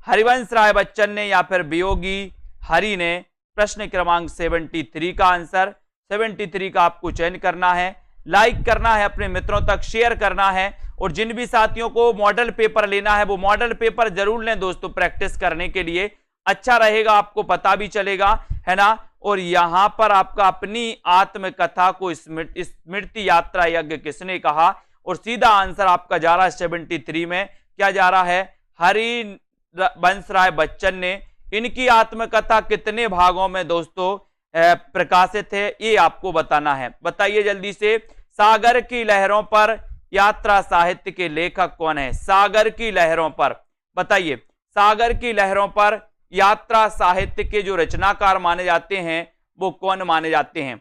Speaker 1: हरिवंश राय बच्चन ने या फिर वियोगी हरि ने? प्रश्न क्रमांक 73 का आंसर 73 का आपको चयन करना है, लाइक करना है, अपने मित्रों तक शेयर करना है। और जिन भी साथियों को मॉडल पेपर लेना है वो मॉडल पेपर जरूर लें दोस्तों, प्रैक्टिस करने के लिए अच्छा रहेगा, आपको पता भी चलेगा, है ना। और यहां पर आपका अपनी आत्मकथा को स्मृति यात्रा यज्ञ किसने कहा? और सीधा आंसर आपका जा रहा है 73 में। क्या जा रहा है? हरिवंश राय बच्चन ने। इनकी आत्मकथा कितने भागों में दोस्तों प्रकाशित है ये आपको बताना है। बताइए जल्दी से। सागर की लहरों पर यात्रा साहित्य के लेखक कौन है? सागर की लहरों पर बताइए। सागर की लहरों पर यात्रा साहित्य के जो रचनाकार माने जाते हैं वो कौन माने जाते हैं?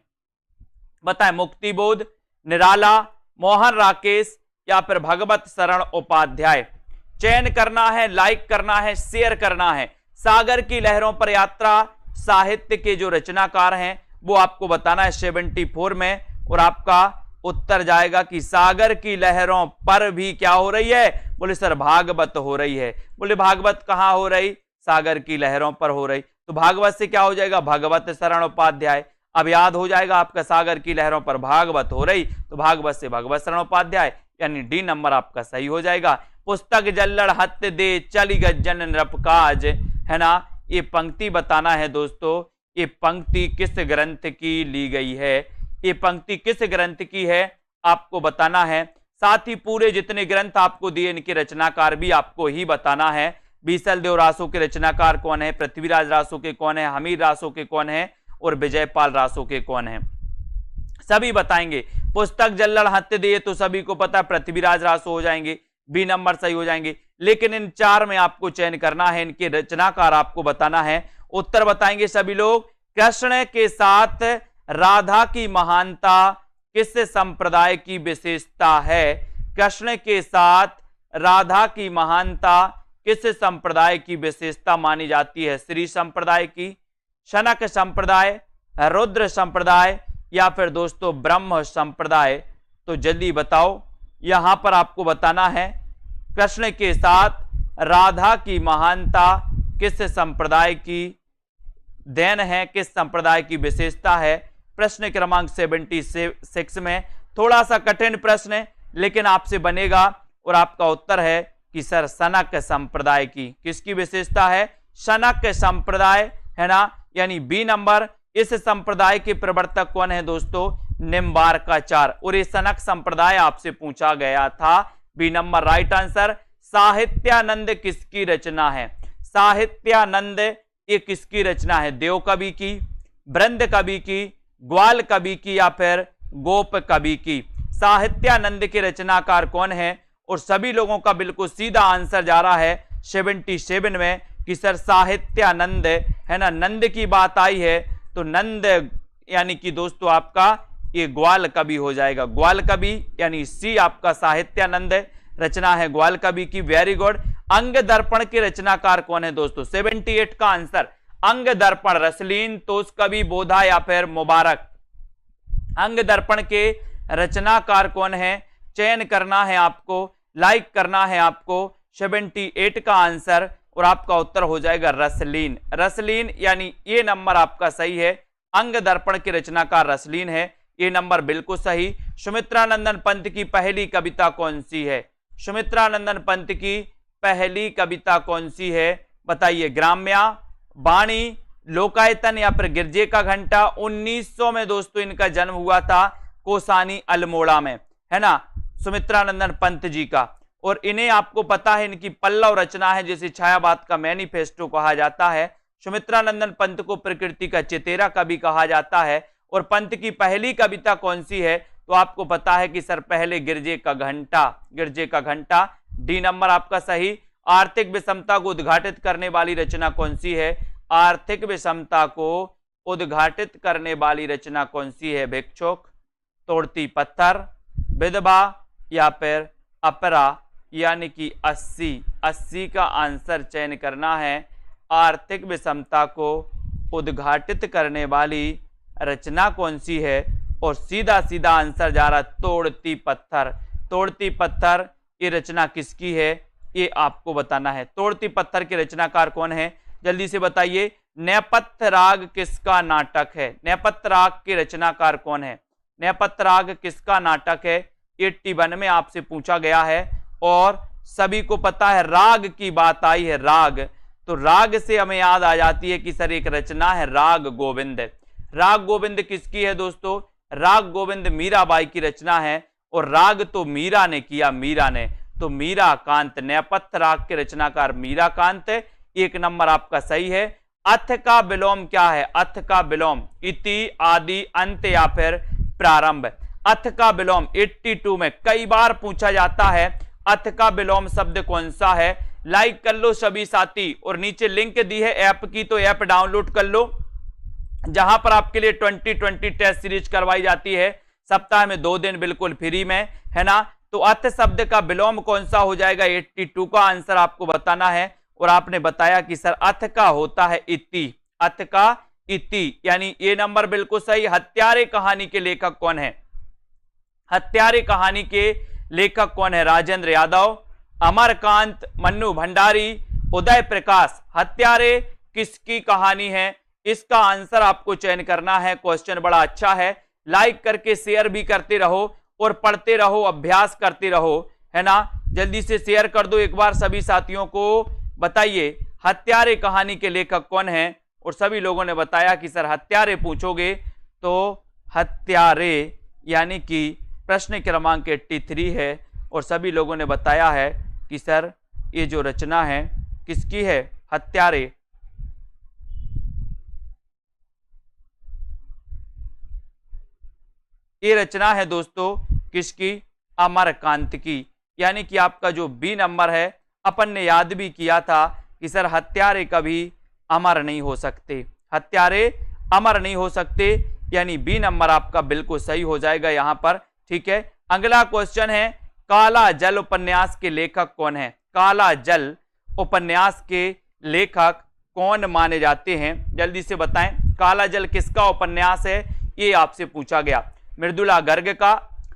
Speaker 1: बताएं। मुक्तिबोध, निराला, मोहन राकेश या फिर भगवत शरण उपाध्याय? चयन करना है, लाइक करना है, शेयर करना है। सागर की लहरों पर यात्रा साहित्य के जो रचनाकार हैं वो आपको बताना है 74 में। और आपका उत्तर जाएगा कि सागर की लहरों पर भी क्या हो रही है? बोले सर भागवत हो रही है। बोले भागवत कहां हो रही? सागर की लहरों पर हो रही। तो भागवत से क्या हो जाएगा? भगवत शरण उपाध्याय। अब याद हो जाएगा आपका, सागर की लहरों पर भागवत हो रही, तो भागवत से भगवत शरण उपाध्याय, यानी डी नंबर आपका सही हो जाएगा। पुस्तक जल्लड़ हत दे चली गज्जन नृपकाज, है ना। ये पंक्ति बताना है दोस्तों, ये पंक्ति किस ग्रंथ की ली गई है? ये पंक्ति किस ग्रंथ की है आपको बताना है। साथ ही पूरे जितने ग्रंथ आपको दिए इनके रचनाकार भी आपको ही बताना है। बीसल देव रासो के रचनाकार कौन है, पृथ्वीराज रासो के कौन है, हमीर रासो के कौन है और विजयपाल रासो के कौन है, सभी बताएंगे। पुस्तक जल्लड़ हत्ते दिए तो सभी को पता पृथ्वीराज रासो हो जाएंगे, बी नंबर सही हो जाएंगे। लेकिन इन चार में आपको चयन करना है, इनके रचनाकार आपको बताना है। उत्तर बताएंगे सभी लोग। कृष्ण के साथ राधा की महानता किस संप्रदाय की विशेषता है? कृष्ण के साथ राधा की महानता किस संप्रदाय की विशेषता मानी जाती है? श्री संप्रदाय की, शनक संप्रदाय, रुद्र संप्रदाय या फिर दोस्तों ब्रह्म संप्रदाय? तो जल्दी बताओ, यहां पर आपको बताना है कृष्ण के साथ राधा की महानता किस संप्रदाय की देन है, किस संप्रदाय की विशेषता है। प्रश्न क्रमांक 76 में थोड़ा सा कठिन प्रश्न है लेकिन आपसे बनेगा और आपका उत्तर है कि सर शनक संप्रदाय की। किसकी विशेषता है? शनक संप्रदाय, है ना, यानी बी नंबर। इस संप्रदाय के प्रवर्तक कौन है दोस्तों? निम्बार्काचार्य। और ये शनक संप्रदाय आपसे पूछा गया था, बी नंबर राइट आंसर। साहित्यानंद किसकी रचना है? साहित्यानंद ये किसकी रचना है? देव कवि की, वृंद कवि की, ग्वाल कवि की या फिर गोप कवि की? साहित्यानंद के रचनाकार कौन है? और सभी लोगों का बिल्कुल सीधा आंसर जा रहा है 77 में कि सर साहित्यानंद, है ना। नंद की बात आई है तो नंद यानी कि दोस्तों आपका ये ग्वाल कवि हो जाएगा, ग्वाल कवि, यानी सी आपका साहित्यानंद रचना है ग्वाल कवि की। Very good. अंग दर्पण के रचनाकार कौन है दोस्तों? 78 का आंसर अंग दर्पण, रसलीन, तोषकवि, बोधा या फिर मुबारक। अंग दर्पण के रचनाकार कौन है? चयन करना है आपको, लाइक करना है आपको। 78 का आंसर और आपका उत्तर हो जाएगा रसलीन। रसलीन यानी ये नंबर आपका सही है। अंग दर्पण के रचनाकार रसलीन है, ये नंबर बिल्कुल सही। सुमित्रानंदन पंत की पहली कविता कौन सी है? सुमित्रानंदन पंत की पहली कविता कौन सी है? बताइए। ग्राम्या, वाणी, लोकायतन या फिर गिरजे का घंटा। 1900 में दोस्तों इनका जन्म हुआ था कोसानी अल्मोड़ा में, है ना, सुमित्रानंदन पंत जी का। और इन्हें आपको पता है इनकी पल्लव रचना है जिसे छायावाद का मैनिफेस्टो कहा जाता है। सुमित्रानंदन पंत को प्रकृति का चेतेरा कवि कहा जाता है। और पंत की पहली कविता कौन सी है? तो आपको पता है कि सर पहले गिरजे का घंटा, गिरजे का घंटा, डी नंबर आपका सही। आर्थिक विषमता को उद्घाटित करने वाली रचना कौन सी है? आर्थिक विषमता को उद्घाटित करने वाली रचना कौन सी है? भिक्षुक, तोड़ती पत्थर, विधवा या फिर अपरा, यानी कि 80 का आंसर चयन करना है। आर्थिक विषमता को उद्घाटित करने वाली रचना कौन सी है? और सीधा सीधा आंसर जा रहा तोड़ती पत्थर। तोड़ती पत्थर ये रचना किसकी है? ये आपको बताना है। तोड़ती पत्थर के रचनाकार कौन है? जल्दी से बताइए। नेपथ्य राग किसका नाटक है? नेपथ्य राग के रचनाकार कौन है? नेपथ्य राग किसका नाटक है? 81 में आपसे पूछा गया है और सभी को पता है। राग की बात आई है, राग, तो राग से हमें याद आ जाती है कि सर एक रचना है राग गोविंद। राग गोविंद किसकी है दोस्तों? राग गोविंद मीराबाई की रचना है। और राग तो मीरा ने किया, मीरा ने, तो मीरा कांत। नेपथ्य राग के रचनाकार मीरा कांत, एक नंबर आपका सही है। अथ का विलोम क्या है? अथ का विलोम इति, आदि, अंत या फिर प्रारंभ। अथ का विलोम 82 में कई बार पूछा जाता है। अथ का विलोम शब्द कौन सा है? लाइक कर लो सभी साथी और नीचे लिंक दी है ऐप की, तो ऐप डाउनलोड कर लो जहां पर आपके लिए 2020 टेस्ट सीरीज करवाई जाती है सप्ताह में 2 दिन बिल्कुल फ्री में, है ना। तो अथ शब्द का विलोम कौन सा हो जाएगा? 82 का आंसर आपको बताना है। और आपने बताया कि सर अथ का होता है इति, अथ का इति, यानी ये नंबर बिल्कुल सही। हत्यारे कहानी के लेखक कौन है? हत्यारे कहानी के लेखक कौन है? राजेंद्र यादव, अमरकांत, मन्नू भंडारी, उदय प्रकाश। हत्यारे किसकी कहानी है? इसका आंसर आपको चयन करना है। क्वेश्चन बड़ा अच्छा है, लाइक करके शेयर भी करते रहो और पढ़ते रहो, अभ्यास करते रहो, है ना। जल्दी से शेयर कर दो एक बार, सभी साथियों को बताइए हत्यारे कहानी के लेखक कौन है। और सभी लोगों ने बताया कि सर हत्यारे पूछोगे तो हत्यारे यानी कि प्रश्न क्रमांक 83 है। और सभी लोगों ने बताया है कि सर ये जो रचना है किसकी है? हत्यारे। ये रचना है दोस्तों किसकी? अमरकांत की। यानी कि आपका जो बी नंबर है, अपन ने याद भी किया था कि सर हत्यारे कभी अमर नहीं हो सकते, हत्यारे अमर नहीं हो सकते, यानी बी नंबर आपका बिल्कुल सही हो जाएगा यहां पर। ठीक है, अगला क्वेश्चन है काला जल उपन्यास के लेखक कौन है? काला जल उपन्यास के लेखक कौन माने जाते हैं? जल्दी से बताएं, काला जल किसका उपन्यास है? ये आपसे पूछा गया। मृदुला गर्ग का,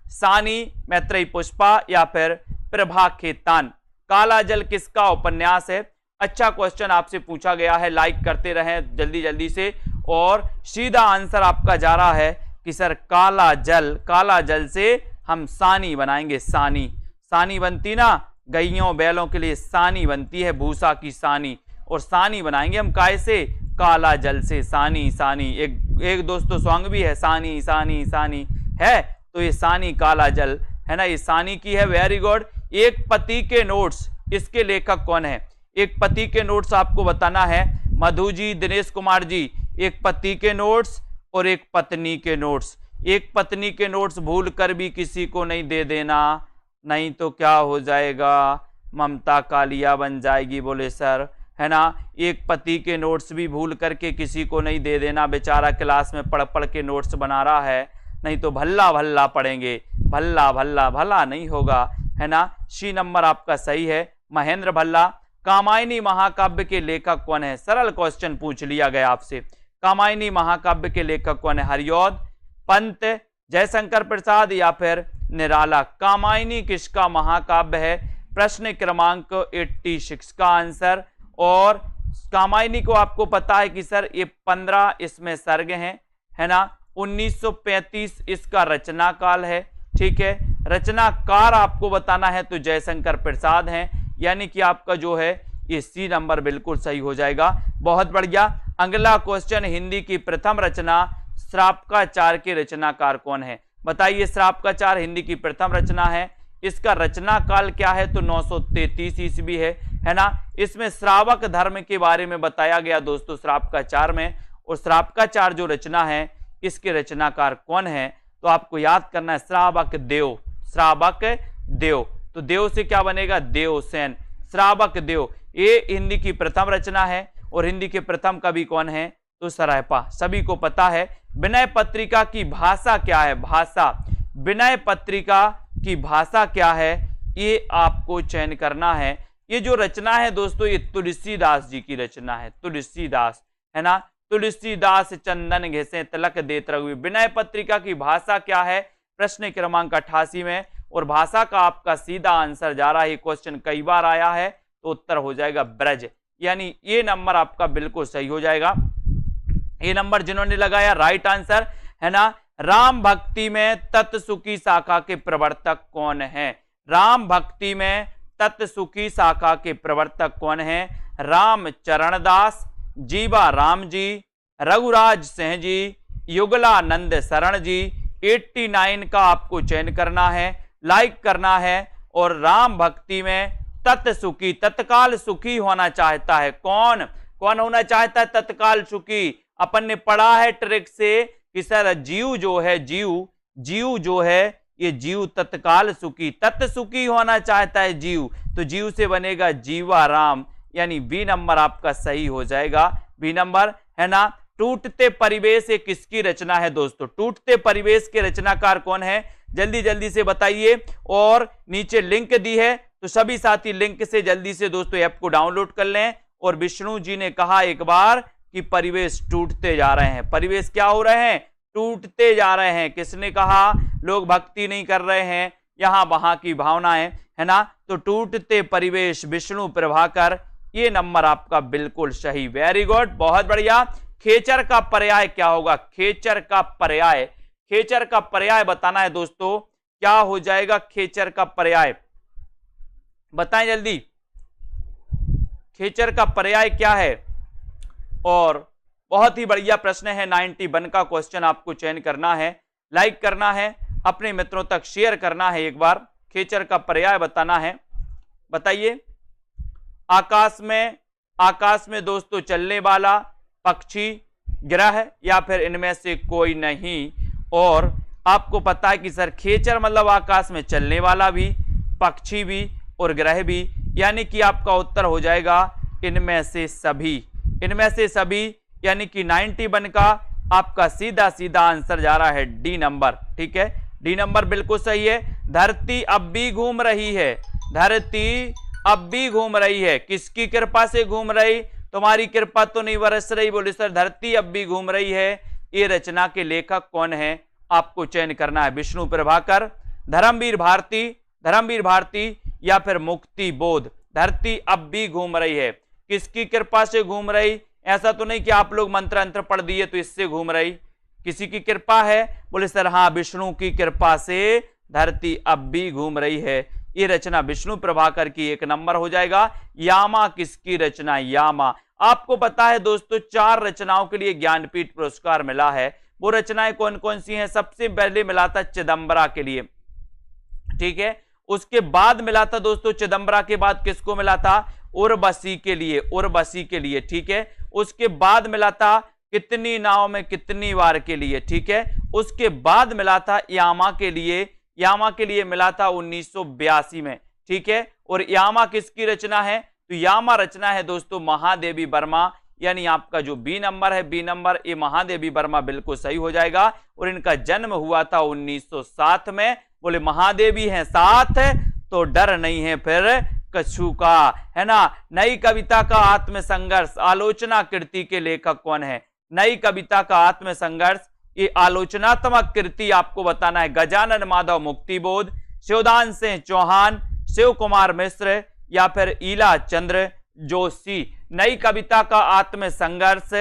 Speaker 1: सानी मैत्रेयी पुष्पा या फिर प्रभा खेतान। काला जल किसका उपन्यास है? अच्छा क्वेश्चन आपसे पूछा गया है, लाइक करते रहें जल्दी जल्दी से। और सीधा आंसर आपका जा रहा है कि सर काला जल, काला जल से हम सानी बनाएंगे। सानी, सानी बनती ना गैयों बैलों के लिए सानी बनती है, भूसा की सानी, और सानी बनाएंगे हम काय से? काला जल से। सानी सानी, एक दोस्तों सॉन्ग भी है, सानी सानी सानी है, तो ये सानी काला जल है ना, ये सानी की है। Very good. एक पति के नोट्स, इसके लेखक कौन है? एक पति के नोट्स आपको बताना है। मधु जी, दिनेश कुमार जी, एक पति के नोट्स और एक पत्नी के नोट्स। एक पत्नी के नोट्स भूल कर भी किसी को नहीं दे देना, नहीं तो क्या हो जाएगा? ममता कालिया बन जाएगी, बोले सर, है ना। एक पति के नोट्स भी भूल करके किसी को नहीं दे देना, बेचारा क्लास में पढ़ पढ़ के नोट्स बना रहा है, नहीं तो भल्ला भल्ला पढ़ेंगे, भल्ला भल्ला भला नहीं होगा, है ना। सी नंबर आपका सही है, महेंद्र भल्ला। कामायनी महाकाव्य के लेखक कौन है? सरल क्वेश्चन पूछ लिया गया आपसे। कामायनी महाकाव्य के लेखक कौन है? हरिऔध, पंत, जयशंकर प्रसाद या फिर निराला। कामायनी किसका महाकाव्य है? प्रश्न क्रमांक 86 का आंसर। और कामायनी को आपको पता है कि सर ये 15 इसमें सर्ग हैं, है ना। 1935 इसका रचना काल है। ठीक है, रचनाकार आपको बताना है तो जयशंकर प्रसाद हैं, यानी कि आपका जो है ये सी नंबर बिल्कुल सही हो जाएगा। बहुत बढ़िया। अगला क्वेश्चन, हिंदी की प्रथम रचना श्रापकाचार के रचनाकार कौन है? बताइए, श्रापकाचार हिंदी की प्रथम रचना है, इसका रचना काल क्या है? तो 933 ईस्वी है ना। इसमें श्रावक धर्म के बारे में बताया गया दोस्तों श्रापकाचार में। और श्रापकाचार जो रचना है इसके रचनाकार कौन है? तो आपको याद करना है श्रावक देव, श्रावक देव। तो देव से क्या बनेगा? देवसेन, श्रावक देव। ये हिंदी की प्रथम रचना है। और हिंदी के प्रथम कवि कौन है? तो सरायपा, सभी को पता है। विनय पत्रिका की भाषा क्या है? भाषा, विनय पत्रिका की भाषा क्या है? ये आपको चयन करना है। ये जो रचना है दोस्तों ये तुलसीदास जी की रचना है, तुलसीदास, है ना। तुलसीदास चंदन घिसे तिलक देत रघुवीर। विनय पत्रिका की भाषा क्या है? प्रश्न क्रमांक 88 में। और भाषा का आपका सीधा आंसर जा रहा है, क्वेश्चन कई बार आया है, तो उत्तर हो जाएगा ब्रज, यानी ये नंबर आपका बिल्कुल सही हो जाएगा। ये नंबर जिन्होंने लगाया राइट आंसर, है ना। राम भक्ति में तत्सुखी शाखा के प्रवर्तक कौन है? राम भक्ति में तत्सुखी शाखा के प्रवर्तक कौन है? रामचरण दास, जीवा राम जी, रघुराज सिंह जी, युगलानंद शरण जी। 89 का आपको चयन करना है, लाइक करना है। और राम भक्ति में तत्सुखी, तत्काल सुखी होना चाहता है कौन? कौन होना चाहता है तत्काल सुखी? अपन ने पढ़ा है ट्रिक से कि सर जीव जो है, जीव जो है ये जीव तत्काल सुखी, तत्सुखी होना चाहता है जीव, तो जीव से बनेगा जीवा राम, यानी बी नंबर आपका सही हो जाएगा, बी नंबर, है ना। टूटते परिवेश ये किसकी रचना है दोस्तों? टूटते परिवेश के रचनाकार कौन है? जल्दी जल्दी से बताइए। और नीचे लिंक दी है तो सभी साथी लिंक से जल्दी से दोस्तों ऐप को डाउनलोड कर लें। और विष्णु जी ने कहा एक बार कि परिवेश टूटते जा रहे हैं। परिवेश क्या हो रहे हैं? टूटते जा रहे हैं। किसने कहा? लोग भक्ति नहीं कर रहे हैं, यहां वहां की भावनाएं, है ना। तो टूटते परिवेश, विष्णु प्रभाकर, ये नंबर आपका बिल्कुल सही। वेरी गुड, बहुत बढ़िया। खेचर का पर्याय क्या होगा? खेचर का पर्याय, खेचर का पर्याय बताना है दोस्तों, क्या हो जाएगा खेचर का पर्याय? बताएं जल्दी, खेचर का पर्याय क्या है? और बहुत ही बढ़िया प्रश्न है, 91 का क्वेश्चन आपको चयन करना है, लाइक करना है, अपने मित्रों तक शेयर करना है। एक बार खेचर का पर्याय बताना है, बताइए। आकाश में दोस्तों चलने वाला पक्षी, ग्रह, या फिर इनमें से कोई नहीं। और आपको पता है कि सर खेचर मतलब आकाश में चलने वाला भी, पक्षी भी और ग्रह भी, यानी कि आपका उत्तर हो जाएगा इनमें से सभी। इनमें से सभी यानी कि 91 का आपका सीधा सीधा आंसर जा रहा है डी नंबर। ठीक है, डी नंबर बिल्कुल सही है। धरती अब भी घूम रही है, धरती अब भी घूम रही है। किसकी कृपा से घूम रही? तुम्हारी कृपा तो नहीं बरस रही। बोले सर धरती अब भी घूम रही है, ये रचना के लेखक कौन है? आपको चयन करना है। विष्णु प्रभाकर, धर्मवीर भारती, धर्मवीर भारती या फिर मुक्ति बोध। धरती अब भी घूम रही है, किसकी कृपा से घूम रही? ऐसा तो नहीं कि आप लोग मंत्र अंत्र पढ़ दिए तो इससे घूम रही, किसी की कृपा है? बोले सर हाँ, विष्णु की कृपा से धरती अब भी घूम रही है। ये रचना विष्णु प्रभाकर की, एक नंबर हो जाएगा। यामा किसकी रचना? यामा। आपको पता है दोस्तों 4 रचनाओं के लिए ज्ञानपीठ पुरस्कार मिला है। वो रचनाएं कौन कौन सी हैं? सबसे पहले मिला था चिदंबरा के लिए, ठीक है। उसके बाद मिला था दोस्तों, चिदंबरा के बाद किसको मिला था? उर्वशी के लिए, उर्वशी के लिए, ठीक है। उसके बाद मिला था कितनी नाव में कितनी बार के लिए, ठीक है। उसके बाद मिला था यामा के लिए, यामा के लिए मिला था 1982 में, ठीक है। और यामा किसकी रचना है? तो यामा रचना है दोस्तों महादेवी वर्मा, यानी आपका जो बी नंबर है, बी नंबर, ये महादेवी वर्मा बिल्कुल सही हो जाएगा। और इनका जन्म हुआ था 1907 में। बोले महादेवी हैं साथ तो डर नहीं है फिर कछु का, है ना। नई कविता का आत्मसंघर्ष, आलोचना कृति के लेखक कौन है? नई कविता का आत्मसंघर्ष, ये आलोचनात्मक कृति आपको बताना है। गजानन माधव मुक्तिबोध, शिवदान सिंह चौहान, शिव कुमार मिश्र या फिर ईला चंद्र जोशी। नई कविता का आत्मसंघर्ष,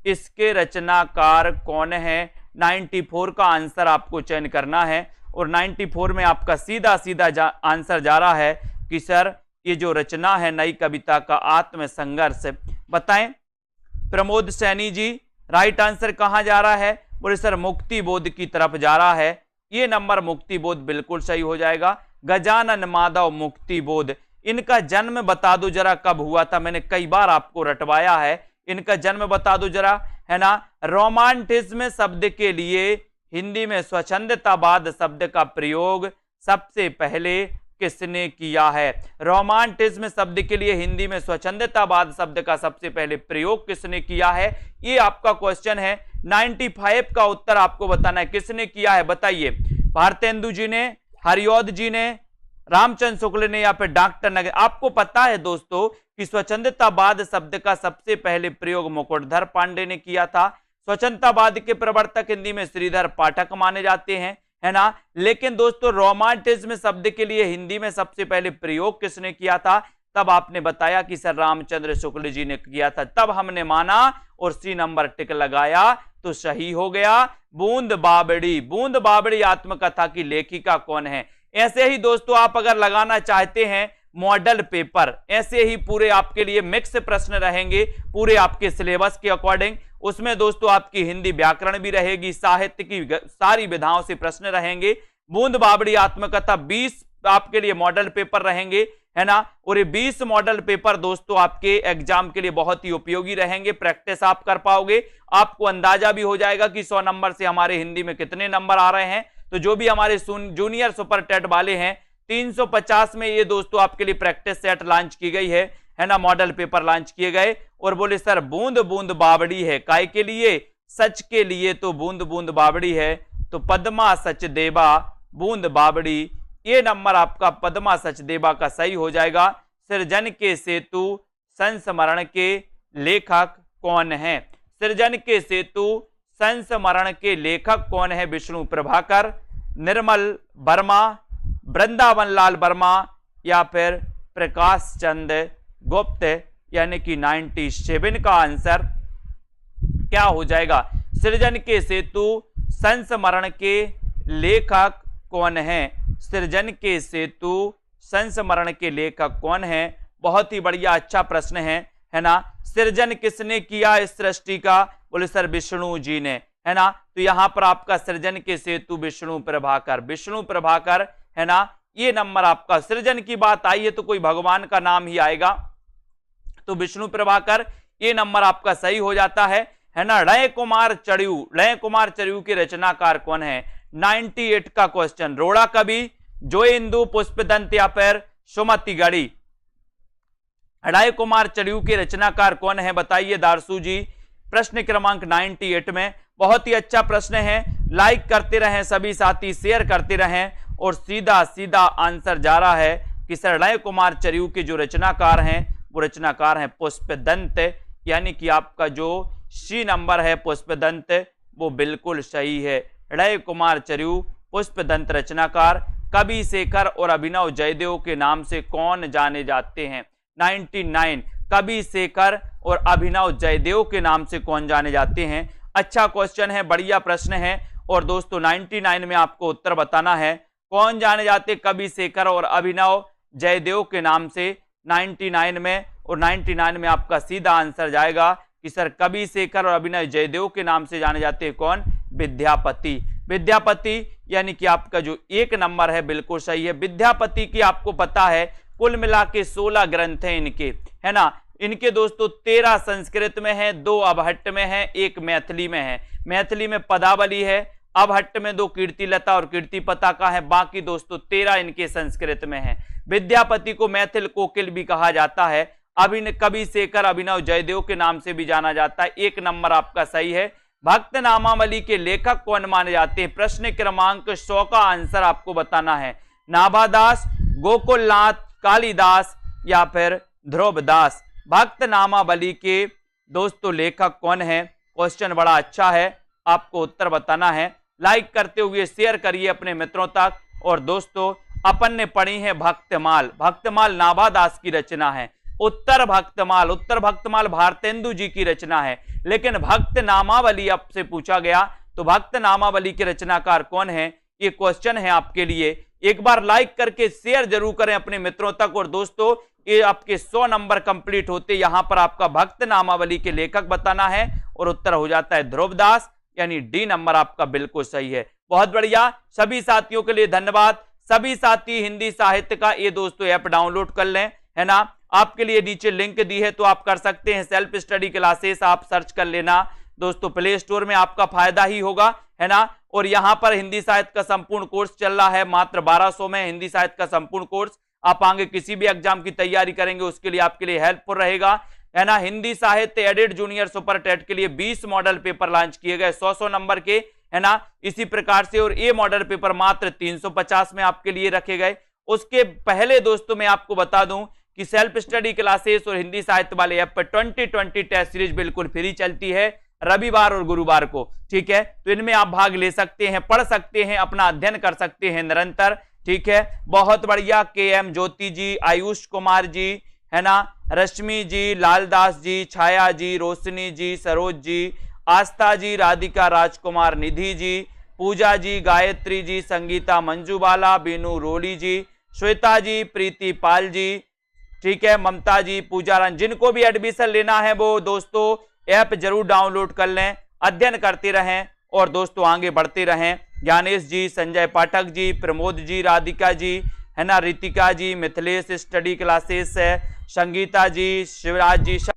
Speaker 1: इसके रचनाकार कौन है? 94 का आंसर आपको चयन करना है। और 94 में आपका सीधा सीधा आंसर जा रहा है कि सर ये जो रचना है नई कविता का आत्मसंघर्ष, बताएं। प्रमोद सैनी जी, राइट आंसर कहां जा रहा है? बोले सर मुक्ति बोध की तरफ जा रहा है। ये नंबर मुक्ति बोध बिल्कुल सही हो जाएगा। गजानन माधव मुक्ति बोध, इनका जन्म बता दो जरा कब हुआ था? मैंने कई बार आपको रटवाया है, इनका जन्म बता दो जरा, है ना। रोमांटिज्म शब्द के लिए हिंदी में स्वच्छंदतावाद शब्द का प्रयोग सबसे पहले किसने किया है? रोमांटिज्म शब्द के लिए हिंदी में स्वच्छंदतावाद शब्द का सबसे पहले प्रयोग किसने किया है? ये आपका क्वेश्चन है। 95 का उत्तर आपको बताना है, किसने किया है बताइए। भारतेंदु जी ने, हरिऔध जी ने, रामचंद्र शुक्ल ने या फिर डॉक्टर नगर। आपको पता है दोस्तों कि स्वच्छंदतावाद शब्द का सबसे पहले प्रयोग मुकुटधर पांडे ने किया था। स्वच्छंदतावाद के प्रवर्तक हिंदी में श्रीधर पाठक माने जाते हैं, है ना। लेकिन दोस्तों रोमांटिज्म शब्द के लिए हिंदी में सबसे पहले प्रयोग किसने किया था? तब आपने बताया कि सर रामचंद्र शुक्ल जी ने किया था, तब हमने माना और सी नंबर टिक लगाया तो सही हो गया। बूंद बावड़ी, बूंद बावड़ी आत्मकथा की लेखिका कौन है? ऐसे ही दोस्तों आप अगर लगाना चाहते हैं मॉडल पेपर, ऐसे ही पूरे आपके लिए मिक्स प्रश्न रहेंगे पूरे आपके सिलेबस के अकॉर्डिंग। उसमें दोस्तों आपकी हिंदी व्याकरण भी रहेगी, साहित्य की सारी विधाओं से प्रश्न रहेंगे। बूंद बावड़ी आत्मकथा 20 आपके लिए मॉडल पेपर रहेंगे, है ना। और ये 20 मॉडल पेपर दोस्तों आपके एग्जाम के लिए बहुत ही उपयोगी रहेंगे। प्रैक्टिस आप कर पाओगे, आपको अंदाजा भी हो जाएगा कि 100 नंबर से हमारे हिंदी में कितने नंबर आ रहे हैं। तो जो भी हमारे जूनियर सुपर टेट वाले हैं 350 में ये दोस्तों आपके लिए प्रैक्टिस सेट लॉन्च की गई है ना, मॉडल पेपर लॉन्च किए गए। और बोले सर बूंद बूंद बावड़ी है, काय के लिए? सच के लिए तो बूंद बूंद बावड़ी है। तो पद्मा सचदेवा बूंद बावड़ी, ये नंबर आपका पद्मा सचदेवा का सही हो जाएगा। सृजन के सेतु संस्मरण के लेखक कौन है? सृजन के सेतु संस्मरण के लेखक कौन है? विष्णु प्रभाकर, निर्मल वर्मा, वृंदावन लाल वर्मा या फिर प्रकाश चंद गुप्त। यानी कि 97 का आंसर क्या हो जाएगा? सृजन के सेतु संस्मरण के लेखक कौन है? सृजन के सेतु संस्मरण के लेखक कौन है? बहुत ही बढ़िया, अच्छा प्रश्न है ना। सृजन किसने किया इस सृष्टि का? बोले सर विष्णु जी ने, है ना। तो यहां पर आपका सृजन के सेतु विष्णु प्रभाकर, विष्णु प्रभाकर, है ना। ये नंबर आपका, सृजन की बात आई है तो कोई भगवान का नाम ही आएगा, तो विष्णु प्रभाकर, ये नंबर आपका सही हो जाता है ना। रणय कुमार चड़ू, रणय कुमार चड़ू के रचनाकार कौन है? 98 का क्वेश्चन। रोड़ा कवि, जो इंदु, पुष्पदंत या फिर सुमति गढ़ी। रणय कुमार चड़ू के रचनाकार कौन है? बताइए दारसू जी। प्रश्न क्रमांक 98 में बहुत ही अच्छा प्रश्न है। लाइक करते रहें सभी साथी, शेयर करते रहें, और सीधा सीधा आंसर जा रहा है कि सर रणय कुमार चड़ू के जो रचनाकार हैं वो रचनाकार हैं पुष्पदंत। यानी कि आपका जो सी नंबर है पुष्पदंत वो बिल्कुल सही है। रणय कुमार चड़ू पुष्पदंत रचनाकार। कवि शेखर और अभिनव जयदेव के नाम से कौन जाने जाते हैं? 99 कवि शेखर और अभिनव जयदेव के नाम से कौन जाने जाते हैं? अच्छा क्वेश्चन है, बढ़िया प्रश्न है। और दोस्तों 99 में आपको उत्तर बताना है, कौन जाने जाते कवि शेखर और अभिनव जयदेव के नाम से 99 में। और 99 में आपका सीधा आंसर जाएगा कि सर कवि शेखर और अभिनव जयदेव के नाम से जाने जाते हैं कौन? विद्यापति। विद्यापति यानी कि आपका जो एक नंबर है बिल्कुल सही है। विद्यापति की आपको पता है कुल मिला के 16 ग्रंथ हैं इनके, है ना। इनके दोस्तों 13 संस्कृत में है, 2 अबहट्ट में है, 1 मैथिली में है। मैथिली में पदावली है, अबहट्ट में 2 कीर्तिलता और कीर्तिपता का है, बाकी दोस्तों 13 इनके संस्कृत में है। विद्यापति को मैथिल कोकिल भी कहा जाता है। कवि शेखर अभिनव जयदेव के नाम से भी जाना जाता है। एक नंबर आपका सही है। भक्त नामावली के लेखक कौन माने जाते हैं? प्रश्न क्रमांक 100 का आंसर आपको बताना है। नाभादास, गोकुलनाथ, कालिदास या फिर ध्रुवदास। भक्त नामावली के दोस्तों लेखक कौन है? क्वेश्चन बड़ा अच्छा है, आपको उत्तर बताना है। लाइक करते हुए शेयर करिए अपने मित्रों तक। और दोस्तों अपन ने पढ़ी है भक्तमाल। भक्तमाल नाभादास की रचना है। उत्तर भक्तमाल भारतेंदु जी की रचना है। लेकिन भक्त नामावली आपसे पूछा गया तो भक्त नामावली के रचनाकार कौन है? ये क्वेश्चन है आपके लिए। एक बार लाइक करके शेयर जरूर करें अपने मित्रों तक। और दोस्तों ये आपके 100 नंबर कंप्लीट होते यहां पर आपका भक्त नामावली के लेखक बताना है और उत्तर हो जाता है ध्रुवदास, यानी डी नंबर आपका बिल्कुल सही है। बहुत बढ़िया, सभी साथियों के लिए धन्यवाद। सभी साथी हिंदी साहित्य का ये दोस्तों ऐप डाउनलोड कर लें, है ना। आपके लिए नीचे लिंक दी है तो आप कर सकते हैं। सेल्फ स्टडी क्लासेस आप सर्च कर लेना दोस्तों, प्ले स्टोर में आपका फायदा ही होगा, है ना। और यहाँ पर हिंदी साहित्य का संपूर्ण कोर्स चल रहा है, मात्र 1200 में हिंदी साहित्य का संपूर्ण कोर्स। आप आगे किसी भी एग्जाम की तैयारी करेंगे उसके लिए आपके लिए हेल्पफुल रहेगा, है ना। हिंदी साहित्य एडिट जूनियर सुपर टेट के लिए 20 मॉडल पेपर लॉन्च किए गए 100 नंबर के, है ना। इसी प्रकार से और ये मॉडल पेपर मात्र 350 में आपके लिए रखे गए। उसके पहले दोस्तों मैं आपको बता दूं कि सेल्फ स्टडी क्लासेस और हिंदी साहित्य वाले ऐप पर 2020 टेस्ट सीरीज बिल्कुल फ्री चलती है रविवार और गुरुवार को, ठीक है। तो इनमें आप भाग ले सकते हैं, पढ़ सकते हैं, अपना अध्ययन कर सकते हैं निरंतर, ठीक है। बहुत बढ़िया। KM ज्योति जी, आयुष कुमार जी, है ना, रश्मि जी, लालदास जी, छाया जी, रोशनी जी, सरोज जी, आस्था जी, राधिका राजकुमार, निधि जी, पूजा जी, गायत्री जी, संगीता मंजूबाला, बीनू रोली जी, श्वेता जी, प्रीति पाल जी, ठीक है, ममता जी, पूजा रान। जिनको भी एडमिशन लेना है वो दोस्तों ऐप जरूर डाउनलोड कर लें, अध्ययन करते रहें और दोस्तों आगे बढ़ते रहें। ज्ञानेश जी, संजय पाठक जी, प्रमोद जी, राधिका जी, है ना, रितिका जी, मिथिलेश स्टडी क्लासेस है, संगीता जी, शिवराज जी।